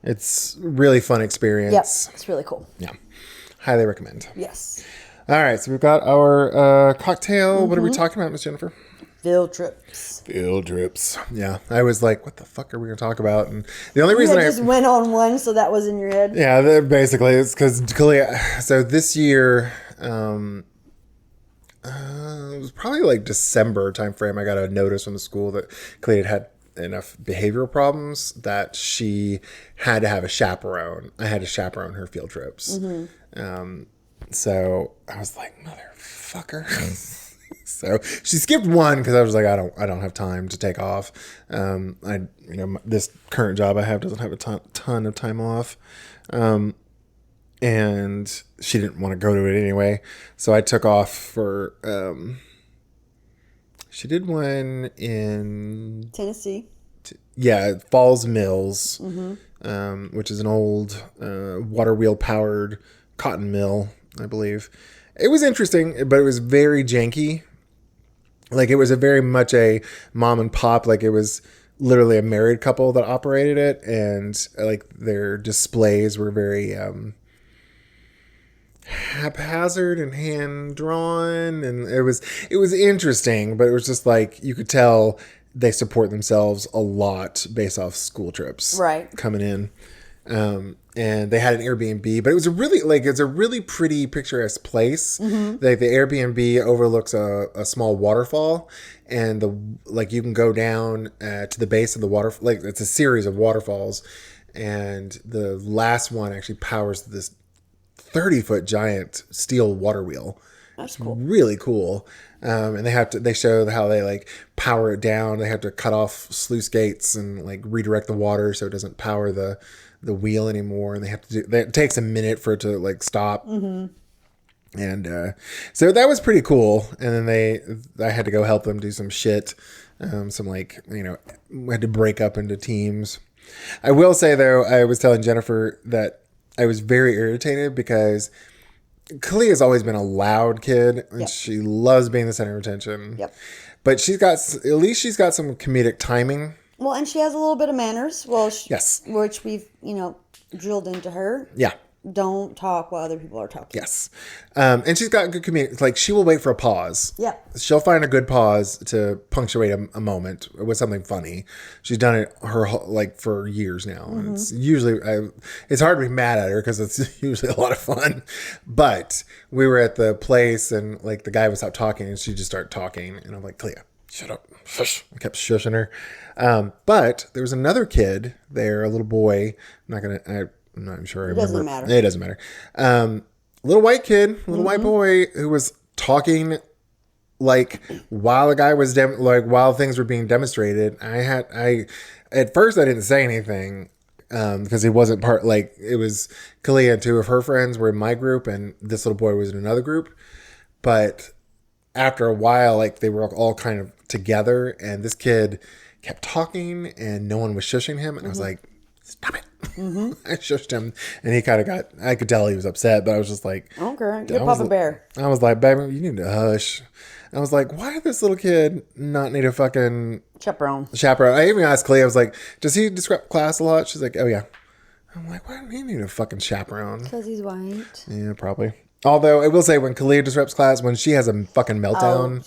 Speaker 1: it's really fun experience.
Speaker 2: Yep. It's really cool.
Speaker 1: Yeah. Highly recommend.
Speaker 2: Yes.
Speaker 1: All right, so we've got our cocktail. What are we talking about, Miss Jennifer?
Speaker 2: Field trips.
Speaker 1: Field trips. Yeah, I was like, what the fuck are we going to talk about? And the only reason I
Speaker 2: just went on one, so that was in your head.
Speaker 1: Yeah, basically, it's because Kalia. So this year, it was probably like December timeframe. I got a notice from the school that Kalia had enough behavioral problems that she had to have a chaperone. I had to chaperone her field trips. So I was like, motherfucker. So she skipped one because I was like, I don't have time to take off. This current job I have doesn't have a ton of time off. And she didn't want to go to it anyway. So I took off for, she did one in
Speaker 2: Tennessee.
Speaker 1: Falls Mills, which is an old water wheel powered cotton mill, I believe. It was interesting, but it was very janky. Like it was very much a mom and pop. Like it was literally a married couple that operated it, and like their displays were very haphazard and hand drawn, and it was interesting, but it was just like you could tell they support themselves a lot based off school trips coming in. And they had an Airbnb, but it was it's a really pretty picturesque place. Like the Airbnb overlooks a small waterfall, and you can go down to the base of the water. Like it's a series of waterfalls, and the last one actually powers this 30-foot giant steel water wheel.
Speaker 2: That's cool.
Speaker 1: Really cool. And they show how they like power it down. They have to cut off sluice gates and like redirect the water so it doesn't power the wheel anymore. And it takes a minute for it to like stop. And so that was pretty cool. And then I had to go help them do some shit. We had to break up into teams. I will say though, I was telling Jennifer that I was very irritated because Kalia's always been a loud kid, and she loves being the center of attention. Yep. But she's got some comedic timing.
Speaker 2: Well, and she has a little bit of manners. Well,
Speaker 1: yes.
Speaker 2: Which we've, drilled into her.
Speaker 1: Yeah.
Speaker 2: Don't talk while other people are talking.
Speaker 1: Yes. And she's got good comedic. Like, she will wait for a pause.
Speaker 2: Yeah.
Speaker 1: She'll find a good pause to punctuate a moment with something funny. She's done it for years now. And it's usually, it's hard to be mad at her because it's usually a lot of fun. But we were at the place and like the guy would stop talking and she just started talking. And I'm like, Clea, shut up. Shush. I kept shushing her. But there was another kid there, a little boy. I'm not sure.
Speaker 2: It doesn't matter.
Speaker 1: It doesn't matter. Little white kid, little white boy who was talking like while the guy was while things were being demonstrated. At first I didn't say anything because he wasn't part. Like it was Kalia and 2 of her friends were in my group, and this little boy was in another group. But after a while, like they were all kind of together, and this kid kept talking and no one was shushing him. And I was like, stop it. I shushed him and he kind of got, I could tell he was upset, but I was just like,
Speaker 2: I don't care. You're Papa Bear.
Speaker 1: I was like, baby, you need to hush. I was like, why did this little kid not need a fucking
Speaker 2: chaperone?
Speaker 1: I even asked Clea, I was like, does he disrupt class a lot? She's like, oh yeah. I'm like, why do he need a fucking chaperone?
Speaker 2: Because he's white.
Speaker 1: Yeah, probably. Although I will say, when Kalia disrupts class, when she has a fucking meltdown,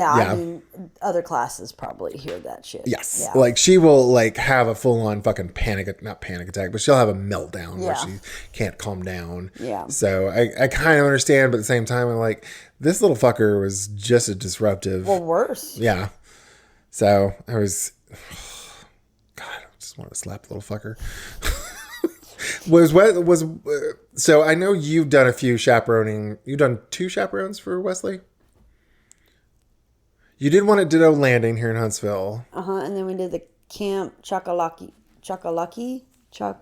Speaker 2: I mean, other classes probably hear that shit.
Speaker 1: Yes,
Speaker 2: yeah.
Speaker 1: Like she will like have a full on fucking not panic attack, but she'll have a meltdown where she can't calm down.
Speaker 2: Yeah.
Speaker 1: So I kind of understand, but at the same time, I'm like, this little fucker was just a disruptive.
Speaker 2: Well, worse.
Speaker 1: Yeah. So I was, God, I just want to slap the little fucker. So I know you've done a few chaperoning. You've done 2 chaperones for Wesley. You did one at Ditto Landing here in Huntsville.
Speaker 2: And then we did the Camp Chocolaki,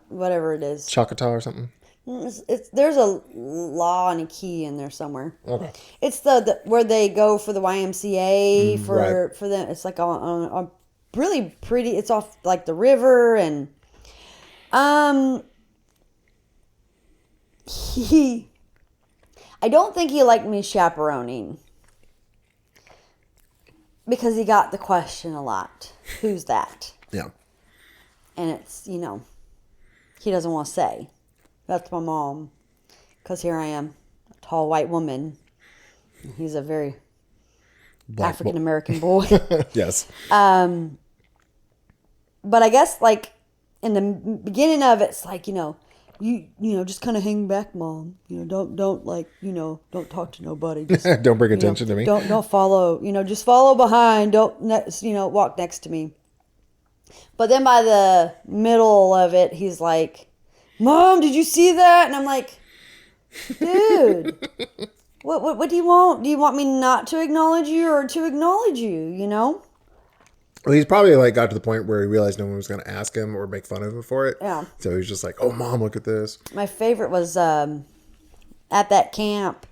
Speaker 2: whatever it is.
Speaker 1: Chocataw or something.
Speaker 2: There's a law and a key in there somewhere.
Speaker 1: Okay.
Speaker 2: It's the where they go for the YMCA for them. It's like on a really pretty. It's off like the river and I don't think he liked me chaperoning because he got the question a lot. Who's that?
Speaker 1: Yeah.
Speaker 2: And it's, he doesn't want to say. That's my mom. Because here I am, a tall white woman. He's a very African-American boy.
Speaker 1: Yes.
Speaker 2: But I guess, like, in the beginning of it, it's like, you just kind of hang back, Mom. Don't don't talk to nobody. Just,
Speaker 1: don't bring attention to me.
Speaker 2: Don't follow. Just follow behind. Don't walk next to me. But then by the middle of it, he's like, Mom, did you see that? And I'm like, dude, what do you want? Do you want me not to acknowledge you or to acknowledge you?
Speaker 1: Well, he's probably like got to the point where he realized no one was going to ask him or make fun of him for it.
Speaker 2: Yeah.
Speaker 1: So he's just like, "Oh, Mom, look at this."
Speaker 2: My favorite was at that camp.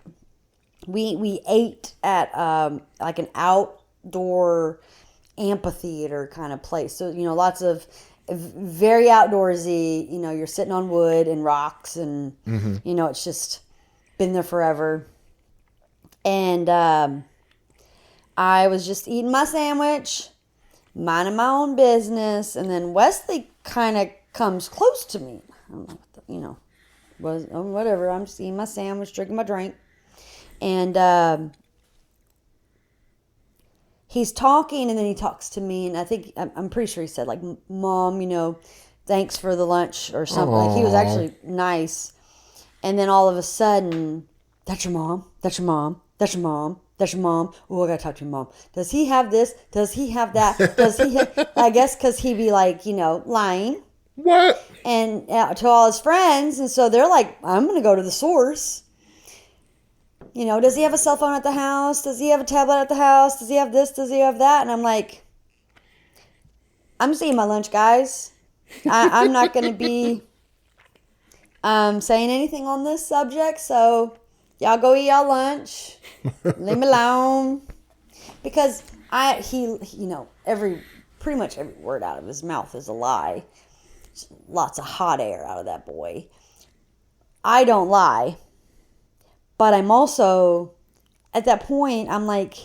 Speaker 2: We ate at like an outdoor amphitheater kind of place. So lots of very outdoorsy. You're sitting on wood and rocks, and it's just been there forever. And I was just eating my sandwich, minding my own business, and then Wesley kind of comes close to me. I'm like, whatever. I'm just eating my sandwich, drinking my drink, and he's talking, and then he talks to me, and I'm pretty sure he said like, Mom, thanks for the lunch or something. Like, he was actually nice, and then all of a sudden, that's your mom. That's your mom. That's your mom. That's your mom. Oh, I gotta talk to your mom. Does he have this? Does he have that? Does he I guess because he'd be like, lying.
Speaker 1: What?
Speaker 2: And to all his friends. And so they're like, I'm going to go to the source. Does he have a cell phone at the house? Does he have a tablet at the house? Does he have this? Does he have that? And I'm like, I'm just eating my lunch, guys. I'm not going to be saying anything on this subject. So y'all go eat y'all lunch. Leave me alone. Because pretty much every word out of his mouth is a lie. Lots of hot air out of that boy. I don't lie. But I'm also, at that point, I'm like,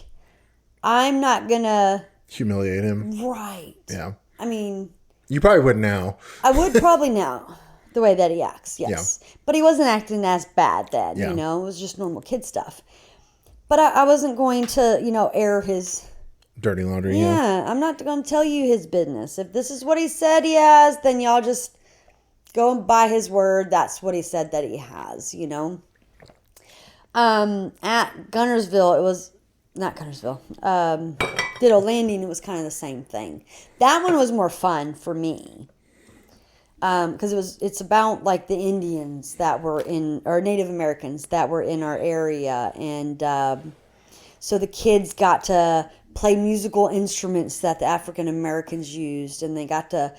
Speaker 2: I'm not gonna
Speaker 1: humiliate him.
Speaker 2: Right.
Speaker 1: Yeah.
Speaker 2: I mean,
Speaker 1: you probably would now.
Speaker 2: I would probably now. The way that he acts, yes. Yeah. But he wasn't acting as bad then,
Speaker 1: yeah.
Speaker 2: It was just normal kid stuff. But I wasn't going to, air his
Speaker 1: dirty laundry.
Speaker 2: Yeah, I'm not going to tell you his business. If this is what he said he has, then y'all just go and buy his word. That's what he said that he has, At Gunnersville, it was not Gunnersville. Ditto Landing, it was kind of the same thing. That one was more fun for me. Because it's about like the Indians that were or Native Americans that were in our area, and so the kids got to play musical instruments that the African Americans used, and they got to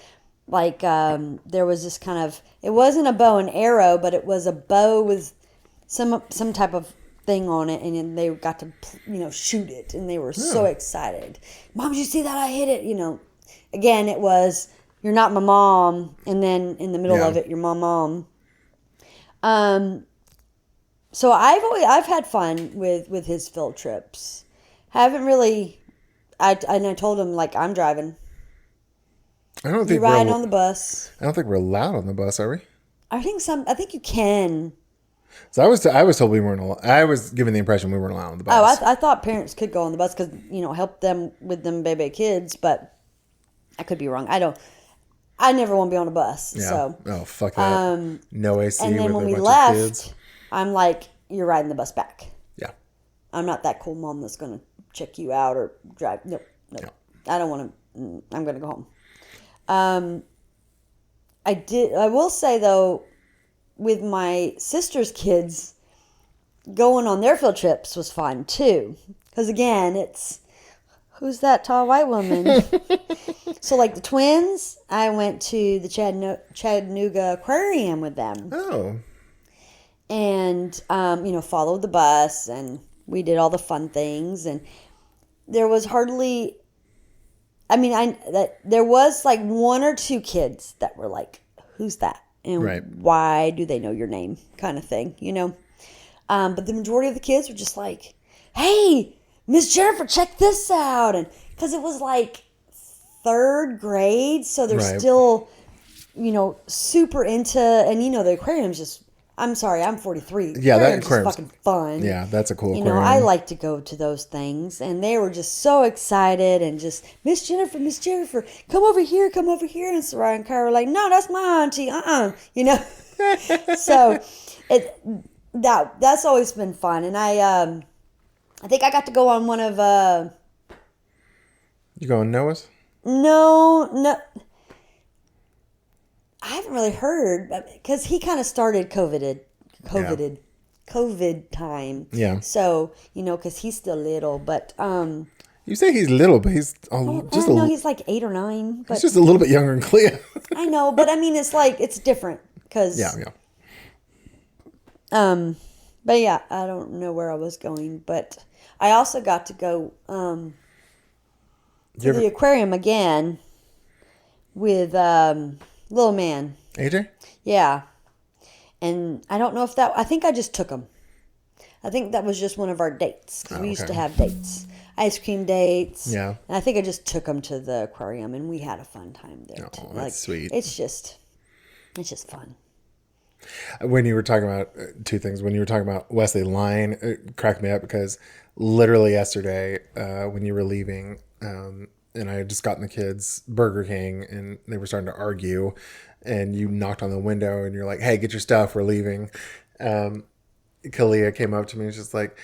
Speaker 2: there was this kind of, it wasn't a bow and arrow, but it was a bow with some type of thing on it, and they got to shoot it, and they were so excited. Mom, did you see that? I hit it, again, it was, you're not my mom. And then in the middle of it, you're my mom. So I've had fun with his field trips. Haven't really, I told him, like, I'm driving.
Speaker 1: I don't think
Speaker 2: you ride on the bus.
Speaker 1: I don't think we're allowed on the bus, are we?
Speaker 2: I think you can.
Speaker 1: So I was told we weren't allowed. I was given the impression we weren't allowed on the bus.
Speaker 2: Oh, I thought parents could go on the bus because, help them with them baby kids, but I could be wrong. I never want to be on a bus. Yeah. So.
Speaker 1: Oh, fuck that. No AC
Speaker 2: and then
Speaker 1: with
Speaker 2: when
Speaker 1: a
Speaker 2: we
Speaker 1: bunch
Speaker 2: left,
Speaker 1: of kids.
Speaker 2: I'm like, you're riding the bus back.
Speaker 1: Yeah.
Speaker 2: I'm not that cool mom that's going to check you out or drive. Nope. Yeah. I don't want to. I'm going to go home. I will say, though, with my sister's kids, going on their field trips was fun, too. Because, again, it's, who's that tall white woman? So, like the twins, I went to the Chattanooga Aquarium with them.
Speaker 1: Oh.
Speaker 2: And, followed the bus, and we did all the fun things. And there was hardly, there was like one or two kids that were like, who's that? And why do they know your name? Kind of thing, But the majority of the kids were just like, hey, Miss Jennifer, check this out. And because it was like third grade, so they're still, super into, and the aquarium's just, I'm sorry, I'm 43.
Speaker 1: Yeah, that aquarium's
Speaker 2: fucking fun.
Speaker 1: Yeah, that's a cool aquarium.
Speaker 2: I like to go to those things, and they were just so excited and just, Miss Jennifer, come over here. And Soraya and Kara were like, no, that's my auntie, So that's always been fun, and I think I got to go on one of.
Speaker 1: You going Noah's?
Speaker 2: No. I haven't really heard because he kind of started COVID time.
Speaker 1: Yeah.
Speaker 2: So because he's still little, but
Speaker 1: you say he's little, but he's
Speaker 2: he's like 8 or 9. But
Speaker 1: he's just a little bit younger than Clea.
Speaker 2: I know, but it's like it's different because
Speaker 1: yeah.
Speaker 2: But yeah, I don't know where I was going, but I also got to go to the aquarium again with little man.
Speaker 1: AJ?
Speaker 2: Yeah. And I don't know if I think I just took him. I think that was just one of our dates. Because we used to have dates. Ice cream dates.
Speaker 1: Yeah.
Speaker 2: And I think I just took him to the aquarium and we had a fun time there too.
Speaker 1: That's sweet.
Speaker 2: It's just fun.
Speaker 1: When you were talking about two things, when you were talking about Wesley lying, it cracked me up because literally yesterday when you were leaving, and I had just gotten the kids Burger King and they were starting to argue and you knocked on the window and you're like, hey, get your stuff. We're leaving. Kalia came up to me and she's like,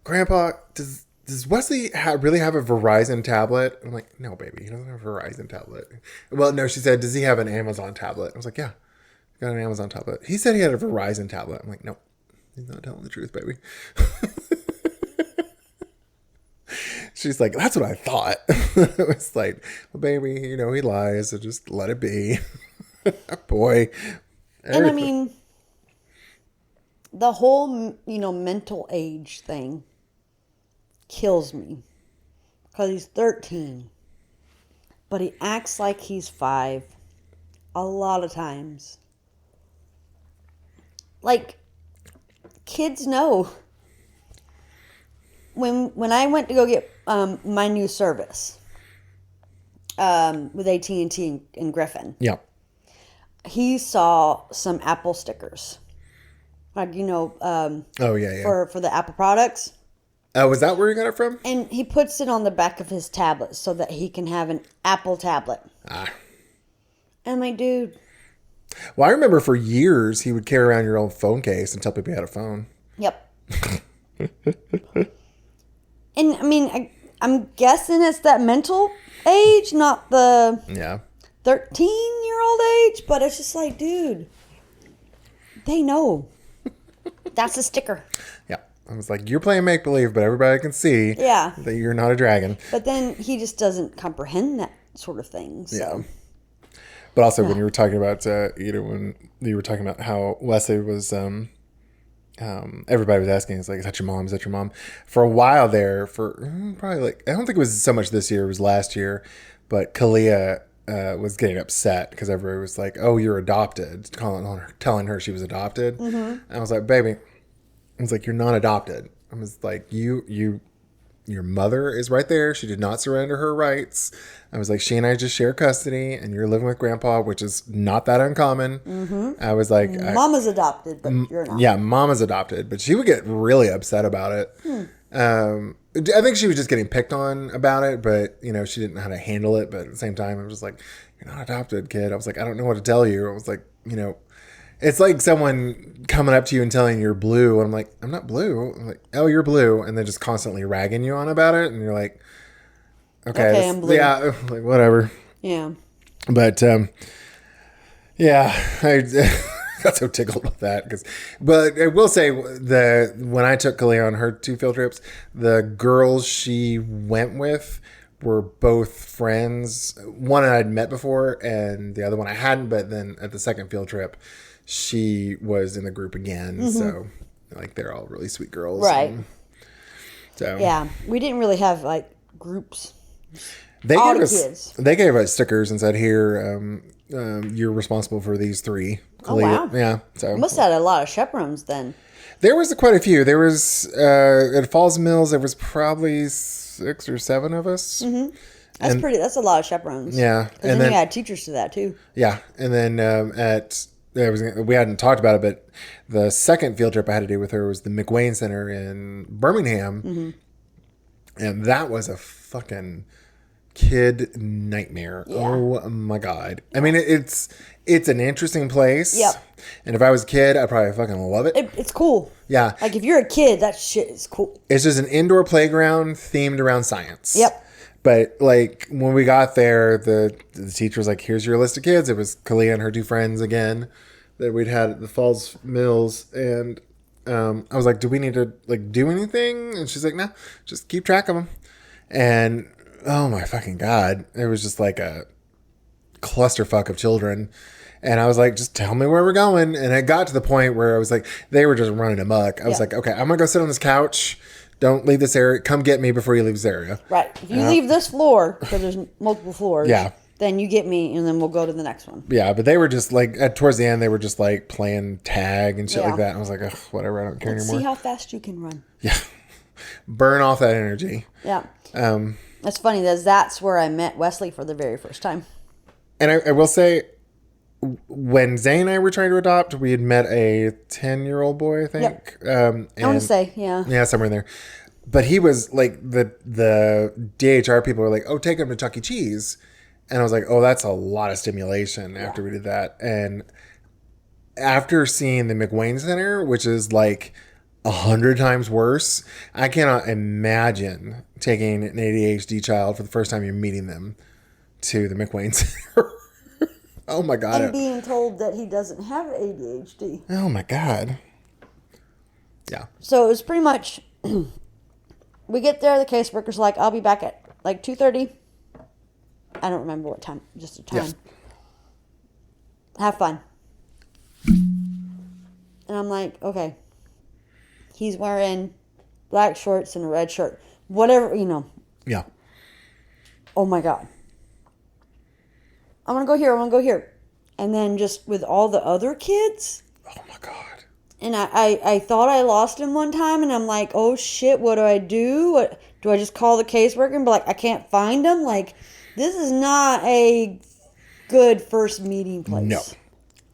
Speaker 1: Grandpa, does Wesley really have a Verizon tablet? I'm like, no, baby, he doesn't have a Verizon tablet. Well, no, she said, does he have an Amazon tablet? I was like, yeah, he's got an Amazon tablet. He said he had a Verizon tablet. I'm like, nope, he's not telling the truth, baby. She's like, that's what I thought. It was like, well, baby, he lies, so just let it be. Boy.
Speaker 2: And the whole, mental age thing kills me. Because he's 13. But he acts like he's 5 a lot of times. Like, kids know. When I went to go get my new service with AT&T in Griffin,
Speaker 1: yeah,
Speaker 2: he saw some Apple stickers, like
Speaker 1: oh yeah,
Speaker 2: for the Apple products.
Speaker 1: Oh, was that where you got it from?
Speaker 2: And he puts it on the back of his tablet so that he can have an Apple tablet. And I'm like, dude.
Speaker 1: Well, I remember for years he would carry around your old phone case and tell people he had a phone.
Speaker 2: Yep. And I'm guessing it's that mental age, not the 13-year-old age. But it's just like, dude, they know. That's a sticker.
Speaker 1: Yeah. I was like, you're playing make-believe, but everybody can see that you're not a dragon.
Speaker 2: But then he just doesn't comprehend that sort of thing. So.
Speaker 1: Yeah. But also when you were talking about, when you were talking about how Wesley was... everybody was asking, it's like, is that your mom? Is that your mom? For a while there, for probably I don't think it was so much this year, it was last year. but Kalia was getting upset because everybody was like, "Oh, you're adopted," telling her she was adopted. And I was like, "Baby," I was like, "You're not adopted." I was like, your mother is right there. She did not surrender her rights. I was like, she and I just share custody, and you're living with Grandpa, which is not that uncommon. I was like,
Speaker 2: Mama's adopted, but you're not.
Speaker 1: Yeah, Mama's adopted, but she would get really upset about it. I think she was just getting picked on about it, but she didn't know how to handle it. But at the same time, I was just like, "You're not adopted, kid." I was like, "I don't know what to tell you." I was like, it's like someone coming up to you and telling you you're blue, and I'm like, "I'm not blue." I'm like, "Oh, you're blue," and then just constantly ragging you on about it, and you're like, "Okay,
Speaker 2: I'm blue."
Speaker 1: Yeah, like whatever.
Speaker 2: Yeah.
Speaker 1: But yeah, I got so tickled with that but I will say when I took Kalia on her 2 field trips, the girls she went with were both friends. One I'd met before, and the other one I hadn't. But then at the second field trip, she was in the group again. So like they're all really sweet girls,
Speaker 2: right?
Speaker 1: So
Speaker 2: yeah, we didn't really have like groups.
Speaker 1: They gave us stickers and said, "Here, you're responsible for these 3."
Speaker 2: Oh, wow.
Speaker 1: Yeah. So
Speaker 2: must have had a lot of chaperones then.
Speaker 1: There was quite a few. There was at Falls Mills. There was probably 6 or 7 of us.
Speaker 2: That's a lot of chaperones.
Speaker 1: Yeah,
Speaker 2: and then you had teachers to that too.
Speaker 1: Yeah, and then we hadn't talked about it, but the second field trip I had to do with her was the McWayne Center in Birmingham, and that was a fucking kid nightmare. Yeah. Oh my God. I mean, it's an interesting place.
Speaker 2: Yep.
Speaker 1: And if I was a kid, I'd probably fucking love it.
Speaker 2: It's cool.
Speaker 1: Yeah.
Speaker 2: Like if you're a kid, that shit is cool.
Speaker 1: It's just an indoor playground themed around science.
Speaker 2: Yep.
Speaker 1: But like when we got there, the teacher was like, "Here's your list of kids." It was Kalia and her 2 friends again that we'd had at the Falls Mills, and I was like, "Do we need to like do anything?" And she's like, "No, just keep track of them." And oh my fucking God, it was just like a clusterfuck of children. And I was like, "Just tell me where we're going." And it got to the point where I was like, they were just running amok. I was like, "Okay, I'm gonna go sit on this couch. Don't leave this area. Come get me before you leave this area."
Speaker 2: Right. If you leave this floor, because there's multiple floors,
Speaker 1: yeah,
Speaker 2: then you get me, and then we'll go to the next one.
Speaker 1: Yeah, but they were just like, towards the end, they were just like playing tag and shit like that. And I was like, ugh, whatever, I don't care anymore.
Speaker 2: See how fast you can run.
Speaker 1: Yeah. Burn off that energy.
Speaker 2: Yeah. That's funny. That's where I met Wesley for the very first time.
Speaker 1: And I will say, when Zane and I were trying to adopt, we had met a 10-year-old boy, I think.
Speaker 2: Yep. I want to say, yeah.
Speaker 1: Yeah, somewhere in there. But he was like, the DHR people were like, "Oh, take him to Chuck E. Cheese." And I was like, "Oh, that's a lot of stimulation after we did that." And after seeing the McWayne Center, which is like 100 times worse, I cannot imagine taking an ADHD child for the first time you're meeting them to the McWayne Center. Oh my God.
Speaker 2: And being told that he doesn't have ADHD.
Speaker 1: Oh my God. Yeah.
Speaker 2: So it was pretty much, we get there, the caseworker's like, "I'll be back at like 2:30. I don't remember what time, just a time.
Speaker 1: Yes.
Speaker 2: Have fun. And I'm like, okay. He's wearing black shorts and a red shirt. Whatever,
Speaker 1: Yeah.
Speaker 2: Oh my God. I'm going to go here. I'm going to go here. And then just with all the other kids.
Speaker 1: Oh my God.
Speaker 2: And I thought I lost him one time. And I'm like, oh shit, what do I do? What do I just call the caseworker and be like, I can't find him? Like, this is not a good first meeting place.
Speaker 1: No.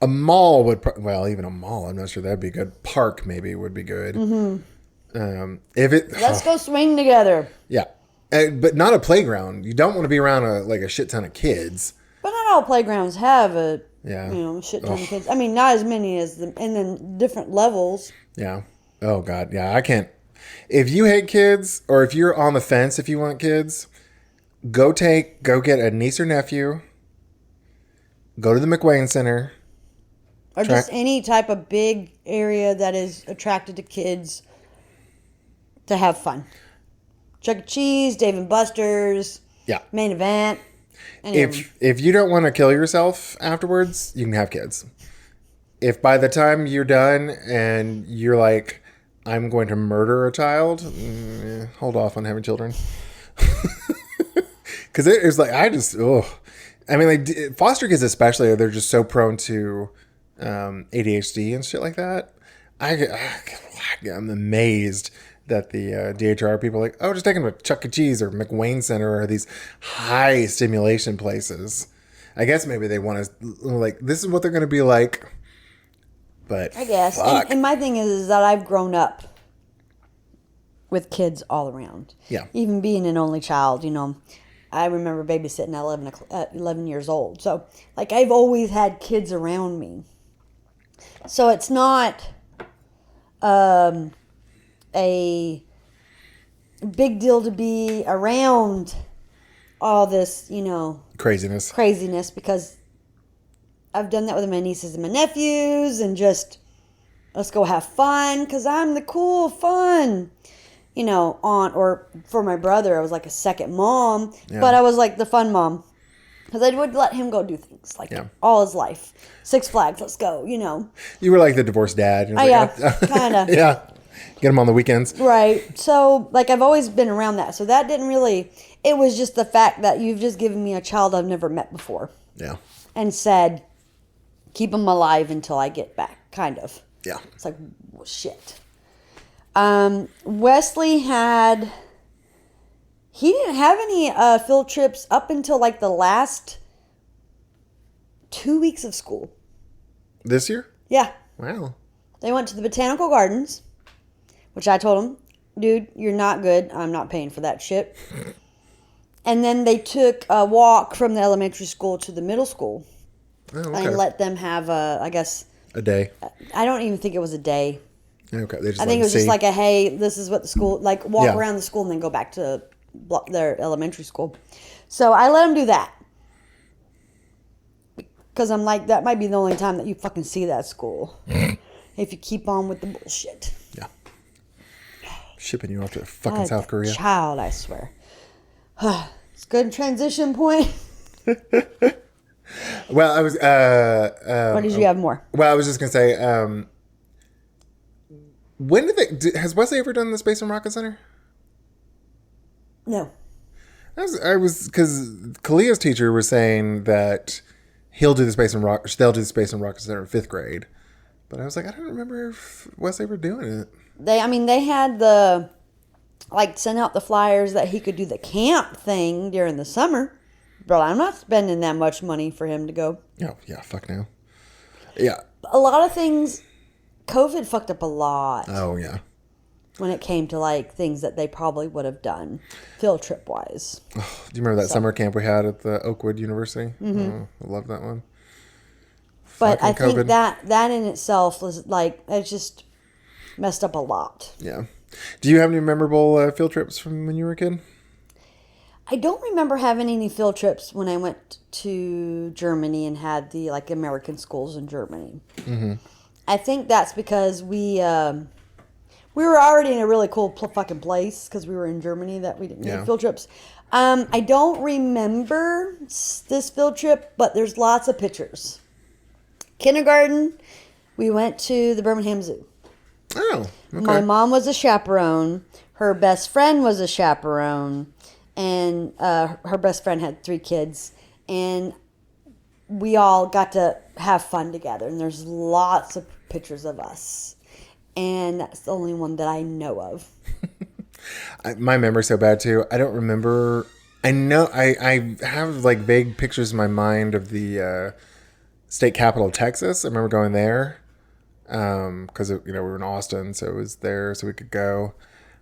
Speaker 1: A mall would, even a mall, I'm not sure that'd be good. Park maybe would be good. Mm-hmm.
Speaker 2: Let's go swing together.
Speaker 1: Yeah. But not a playground. You don't want to be around a shit ton of kids.
Speaker 2: But not all playgrounds have a shit ton of kids. I mean, not as many as them, and then different levels.
Speaker 1: Yeah. Oh God. Yeah. I can't. If you hate kids, or if you're on the fence, if you want kids, go get a niece or nephew. Go to the McWayne Center.
Speaker 2: Or just any type of big area that is attracted to kids to have fun. Chuck E. Cheese, Dave & Buster's.
Speaker 1: Yeah.
Speaker 2: Main Event.
Speaker 1: If you don't want to kill yourself afterwards, you can have kids. If by the time you're done and you're like, "I'm going to murder a child," hold off on having children. Because Because it was like, I mean, like foster kids especially, they're just so prone to ADHD and shit like that. I'm amazed that the DHR people are like, oh, just take them to Chuck E. Cheese or McWayne Center or these high stimulation places. I guess maybe they want to, like, this is what they're going to be like. But
Speaker 2: I guess. And my thing is that I've grown up with kids all around.
Speaker 1: Yeah.
Speaker 2: Even being an only child, you know, I remember babysitting at 11 years old. So, like, I've always had kids around me. So it's not a big deal to be around all this, you know,
Speaker 1: craziness
Speaker 2: because I've done that with my nieces and my nephews and just let's go have fun because I'm the cool fun, you know, or for my brother I was like a second mom, but I was like the fun mom because I would let him go do things like all his life. Six Flags, let's go, you know.
Speaker 1: You were like the divorced dad.
Speaker 2: Kind of.
Speaker 1: Yeah. Get him on the weekends.
Speaker 2: Right. So, like, I've always been around that. So that didn't really, it was just the fact that you've just given me a child I've never met before.
Speaker 1: Yeah.
Speaker 2: And said, keep him alive until I get back, kind of.
Speaker 1: Yeah.
Speaker 2: It's like, well, shit. Wesley he didn't have any field trips up until like the last 2 weeks of school.
Speaker 1: This year?
Speaker 2: Yeah.
Speaker 1: Wow.
Speaker 2: They went to the botanical gardens, which I told him, dude, you're not good. I'm not paying for that shit. And then they took a walk from the elementary school to the middle school.
Speaker 1: Oh, okay.
Speaker 2: And let them have a
Speaker 1: day.
Speaker 2: I don't even think it was a day.
Speaker 1: Okay.
Speaker 2: I think it was just like a, hey, this is what the school, like walk around the school and then go back to their elementary school. So I let them do that. Because I'm like, that might be the only time that you fucking see that school. If you keep on with the bullshit.
Speaker 1: Yeah. Shipping you off to fucking South Korea.
Speaker 2: Child, I swear. It's a good transition point.
Speaker 1: Well, I was...
Speaker 2: what did you have more?
Speaker 1: Well, I was just going to say... when has Wesley ever done the Space and Rocket Center?
Speaker 2: No.
Speaker 1: Because Kalia's teacher was saying that they'll do the Space and Rocket Center in 5th grade. But I was like, I don't remember if Wesley ever doing it.
Speaker 2: They had sent out the flyers that he could do the camp thing during the summer. But I'm not spending that much money for him to go.
Speaker 1: Oh, yeah, fuck no. Yeah.
Speaker 2: A lot of things, COVID fucked up a lot.
Speaker 1: Oh, yeah.
Speaker 2: When it came to, like, things that they probably would have done field trip-wise.
Speaker 1: Oh, do you remember that summer camp we had at the Oakwood University? Mm-hmm. Oh, I love that one.
Speaker 2: But I think that in itself was, like, it just messed up a lot.
Speaker 1: Yeah. Do you have any memorable field trips from when you were a kid?
Speaker 2: I don't remember having any field trips when I went to Germany and had the, like, American schools in Germany. Mm-hmm. I think that's because we were already in a really cool fucking place because we were in Germany that we didn't need field trips. I don't remember this field trip, but there's lots of pictures. Kindergarten, we went to the Birmingham Zoo.
Speaker 1: Oh, okay.
Speaker 2: My mom was a chaperone. Her best friend was a chaperone. And her best friend had 3 kids. And we all got to have fun together. And there's lots of pictures of us. And that's the only one that I know of.
Speaker 1: My memory's so bad, too. I don't remember. I know I have, like, vague pictures in my mind of the state capital of Texas. I remember going there. Because, we were in Austin, so it was there so we could go.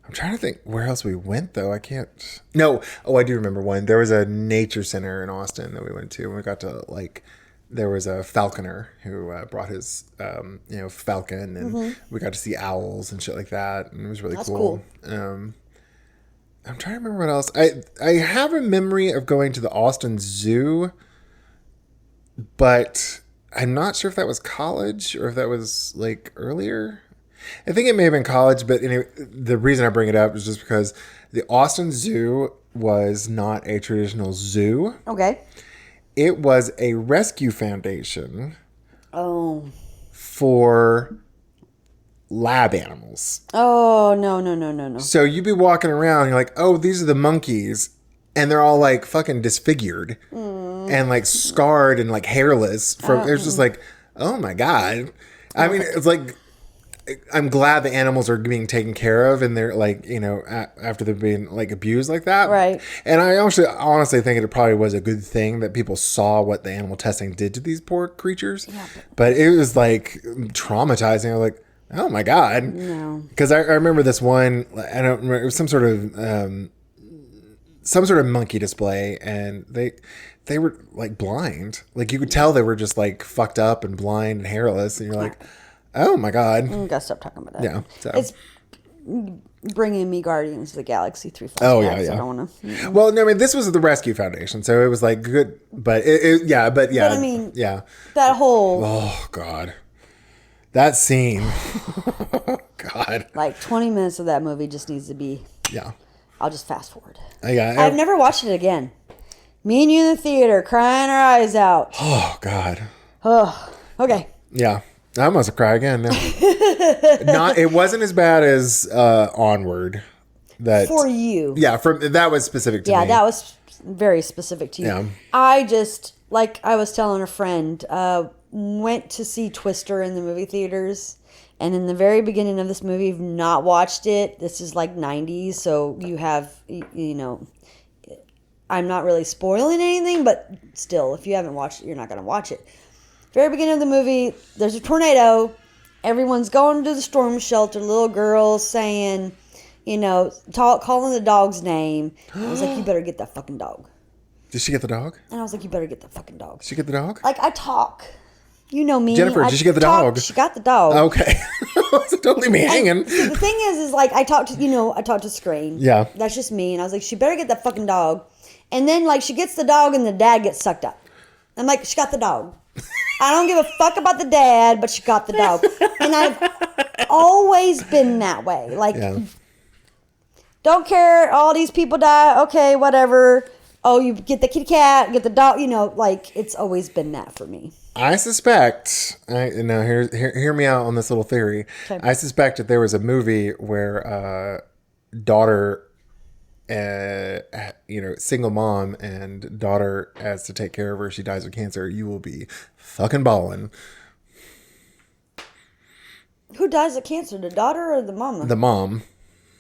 Speaker 1: I'm trying to think where else we went, though. I can't... No. Oh, I do remember one. There was a nature center in Austin that we went to. And we got to, like... There was a falconer who brought his, falcon. And we got to see owls and shit like that. And it was really cool. I'm trying to remember what else. I have a memory of going to the Austin Zoo. But I'm not sure if that was college or if that was, like, earlier. I think it may have been college, but anyway, the reason I bring it up is just because the Austin Zoo was not a traditional zoo.
Speaker 2: Okay.
Speaker 1: It was a rescue foundation.
Speaker 2: Oh.
Speaker 1: For lab animals.
Speaker 2: Oh, no.
Speaker 1: So you'd be walking around and you're like, oh, these are the monkeys. and they're all like fucking disfigured and like scarred and like hairless. From it's just like, oh my God. I mean, it's like, I'm glad the animals are being taken care of and they're like, you know, after they're being like abused like that.
Speaker 2: Right.
Speaker 1: And I honestly think it probably was a good thing that people saw what the animal testing did to these poor creatures. Yeah, but it was like traumatizing. I was like, oh my God.
Speaker 2: No.
Speaker 1: Because I remember this one, I don't remember, it was some sort of monkey display, and they were like blind. Like you could tell they were just like fucked up and blind and hairless. And you're like, oh my God.
Speaker 2: Gotta stop talking about that.
Speaker 1: Yeah. So.
Speaker 2: It's bringing me Guardians of the Galaxy 3 flashbacks.
Speaker 1: Oh, yeah.
Speaker 2: I don't want to.
Speaker 1: Well, no, I mean, this was the Rescue Foundation, so it was like good, but But I mean,
Speaker 2: that whole.
Speaker 1: Oh, God. That scene. God.
Speaker 2: Like 20 minutes of that movie just needs to be.
Speaker 1: Yeah.
Speaker 2: I'll just fast forward.
Speaker 1: I've
Speaker 2: never watched it again. Me and you in the theater crying our eyes out.
Speaker 1: Oh, God.
Speaker 2: Oh, okay.
Speaker 1: Yeah. I must cry again now. It wasn't as bad as Onward. That
Speaker 2: for you.
Speaker 1: Yeah, that was specific to me.
Speaker 2: Yeah, that was very specific to you.
Speaker 1: Yeah.
Speaker 2: I just, like I was telling a friend, went to see Twister in the movie theaters. And in the very beginning of this movie, if you've not watched it, this is like 90s, so you have, you know, I'm not really spoiling anything, but still, if you haven't watched it, you're not going to watch it. Very beginning of the movie, there's a tornado. Everyone's going to the storm shelter. Little girl saying, you know, calling the dog's name. I was like, you better get that fucking dog.
Speaker 1: Did she get the dog?
Speaker 2: And I was like, you better get that fucking dog.
Speaker 1: Did she get the dog?
Speaker 2: Like, I talk. You know me.
Speaker 1: Jennifer, did she get the dog?
Speaker 2: She got the dog.
Speaker 1: Okay. Don't leave me hanging.
Speaker 2: The thing is like, I talk to screen.
Speaker 1: Yeah.
Speaker 2: That's just me. And I was like, she better get that fucking dog. And then, like, she gets the dog and the dad gets sucked up. I'm like, she got the dog. I don't give a fuck about the dad, but she got the dog. And I've always been that way. Like, don't care, all these people die, okay, whatever. Oh, you get the kitty cat, get the dog, you know, like, it's always been that for me.
Speaker 1: I suspect, hear me out on this little theory. Okay. I suspect that there was a movie where daughter, single mom and daughter has to take care of her. She dies of cancer. You will be fucking balling.
Speaker 2: Who dies of cancer? The daughter or the mama?
Speaker 1: The mom.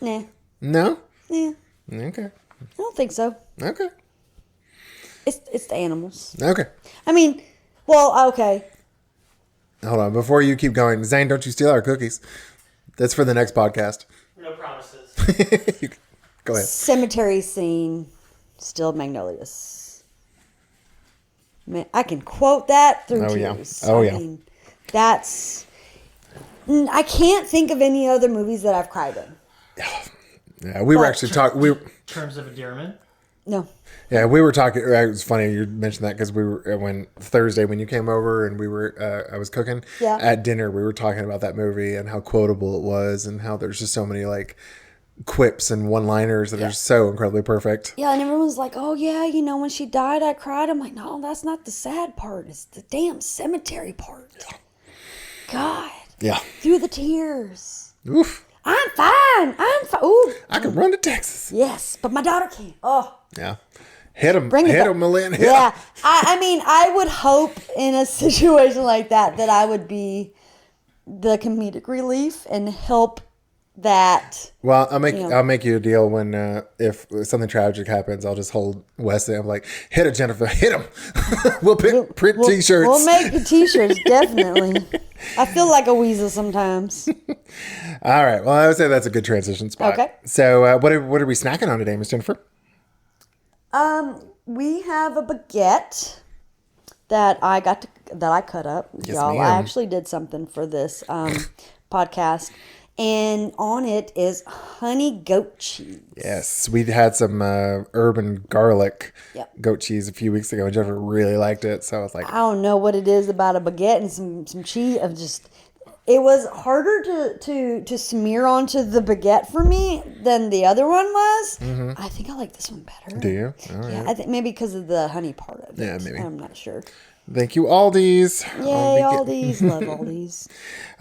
Speaker 2: Nah.
Speaker 1: No?
Speaker 2: Yeah.
Speaker 1: Okay.
Speaker 2: I don't think so.
Speaker 1: Okay.
Speaker 2: It's the animals.
Speaker 1: Okay.
Speaker 2: I mean, well, okay.
Speaker 1: Hold on. Before you keep going, Zane, don't you steal our cookies. That's for the next podcast.
Speaker 3: No promises.
Speaker 1: Go ahead.
Speaker 2: Cemetery scene, still magnolias. Man, I can quote that through tears.
Speaker 1: Yeah. Oh,
Speaker 2: I mean, that's... I can't think of any other movies that I've cried in.
Speaker 1: Yeah, we were actually talking...
Speaker 3: In terms of endearment?
Speaker 2: No.
Speaker 1: Yeah, we were talking. It was funny you mentioned that because we were Thursday when you came over and we were I was cooking at dinner. We were talking about that movie and how quotable it was and how there's just so many like quips and one-liners that are so incredibly perfect.
Speaker 2: Yeah, and everyone's like, "Oh yeah, you know when she died, I cried." I'm like, "No, that's not the sad part. It's the damn cemetery part." Yeah. God.
Speaker 1: Yeah.
Speaker 2: Through the tears.
Speaker 1: Oof.
Speaker 2: I'm fine. Ooh.
Speaker 1: I can run to Texas.
Speaker 2: Yes, but my daughter can't. Oh.
Speaker 1: Yeah. Hit him, Malin.
Speaker 2: Yeah. I mean, I would hope in a situation like that I would be the comedic relief and help that.
Speaker 1: Well, I'll make you a deal when if something tragic happens, I'll just hold Wesley. I'm like, hit it, Jennifer, hit him. We'll print t-shirts.
Speaker 2: We'll make the t-shirts, definitely. I feel like a weasel sometimes.
Speaker 1: All right. Well, I would say that's a good transition spot. Okay. So, what are we snacking on today, Miss Jennifer?
Speaker 2: We have a baguette that I cut up.
Speaker 1: Yes,
Speaker 2: y'all.
Speaker 1: ma'am.
Speaker 2: I actually did something for this podcast. And on it is honey goat cheese.
Speaker 1: Yes, we had some herb and garlic goat cheese a few weeks ago, and Jennifer really liked it. So I was like,
Speaker 2: I don't know what it is about a baguette and some cheese. It was harder to smear onto the baguette for me than the other one was. Mm-hmm. I think I like this one better.
Speaker 1: Do you? All right.
Speaker 2: Yeah, I think maybe because of the honey part of it.
Speaker 1: Yeah, maybe.
Speaker 2: I'm not sure.
Speaker 1: Thank you, Aldi's.
Speaker 2: Yay, Aldi's. Love Aldi's.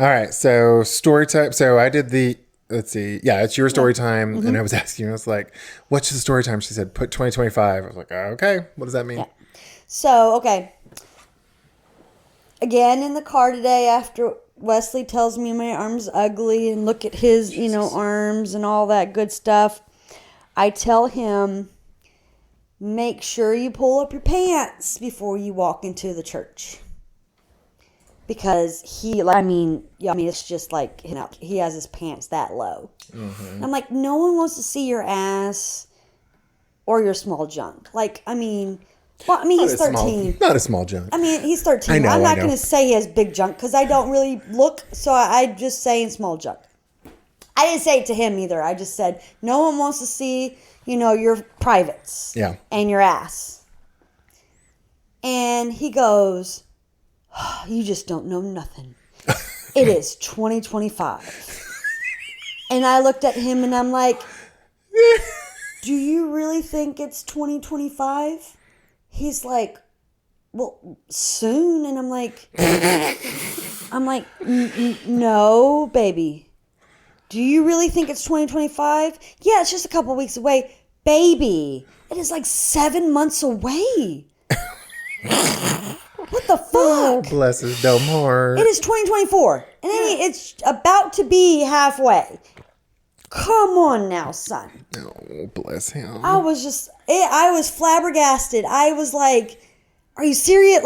Speaker 1: All right, so story time. So I did the let's see. Yeah, it's your story time. And I was asking, I was like, what's the story time? She said, put 2025. I was like, okay, what does that mean?
Speaker 2: Yeah. So, okay. Again, in the car today, after Wesley tells me my arm's ugly and look at his, arms and all that good stuff, I tell him, make sure you pull up your pants before you walk into the church. Because it's just like, he has his pants that low. Mm-hmm. I'm like, no one wants to see your ass or your small junk. He's 13.
Speaker 1: Not a small junk.
Speaker 2: He's 13. I'm not going to say he has big junk because I don't really look, so I just saying small junk. I didn't say it to him either. I just said, no one wants to see, your privates.
Speaker 1: Yeah.
Speaker 2: And your ass. And he goes, oh, you just don't know nothing. It is 2025. And I looked at him and I'm like, do you really think it's 2025? He's like, well, soon. And I'm like, no, baby. Do you really think it's 2025? Yeah, it's just a couple weeks away. Baby, it is like 7 months away. What the fuck?
Speaker 1: Oh, bless his dumb heart.
Speaker 2: It is 2024. And it's about to be halfway. Come on now, son.
Speaker 1: Oh, bless him.
Speaker 2: I was flabbergasted. I was like, are you serious?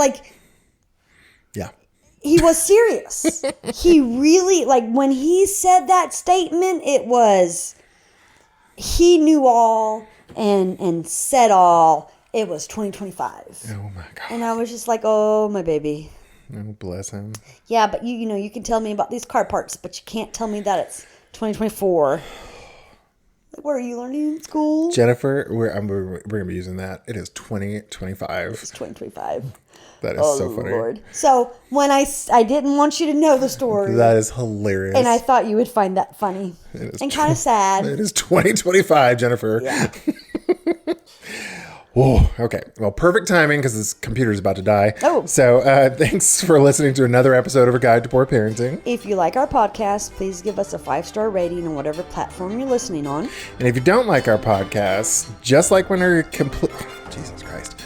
Speaker 1: Yeah.
Speaker 2: He was serious. He really, when he said that statement, it was, he knew all and said all. It was 2025.
Speaker 1: Oh, my God.
Speaker 2: And I was just like, oh, my baby.
Speaker 1: Oh, bless him.
Speaker 2: Yeah, but you can tell me about these car parts, but you can't tell me that it's 2024. What are you learning in school?
Speaker 1: Jennifer, we're going to be using that. It is 2025.
Speaker 2: It's 2025.
Speaker 1: That is so funny.
Speaker 2: Lord. So when I didn't want you to know the story.
Speaker 1: That is hilarious.
Speaker 2: And I thought you would find that funny. And kind of sad.
Speaker 1: It is 2025, Jennifer.
Speaker 2: Yeah.
Speaker 1: Whoa, okay. Well, perfect timing because this computer is about to die.
Speaker 2: Oh.
Speaker 1: So thanks for listening to another episode of A Guide to Poor Parenting.
Speaker 2: If you like our podcast, please give us a 5-star rating on whatever platform you're listening on.
Speaker 1: And if you don't like our podcast, just like when our Jesus Christ.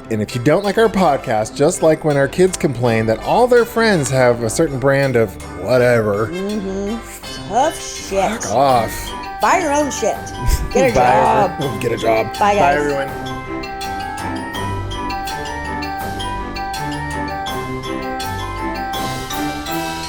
Speaker 1: And if you don't like our podcast, just like when our kids complain that all their friends have a certain brand of whatever.
Speaker 2: Mm-hmm. Tough shit.
Speaker 1: Fuck off.
Speaker 2: Buy your own shit. Get a job.
Speaker 1: Get a job.
Speaker 2: Bye, guys.
Speaker 1: Bye, everyone.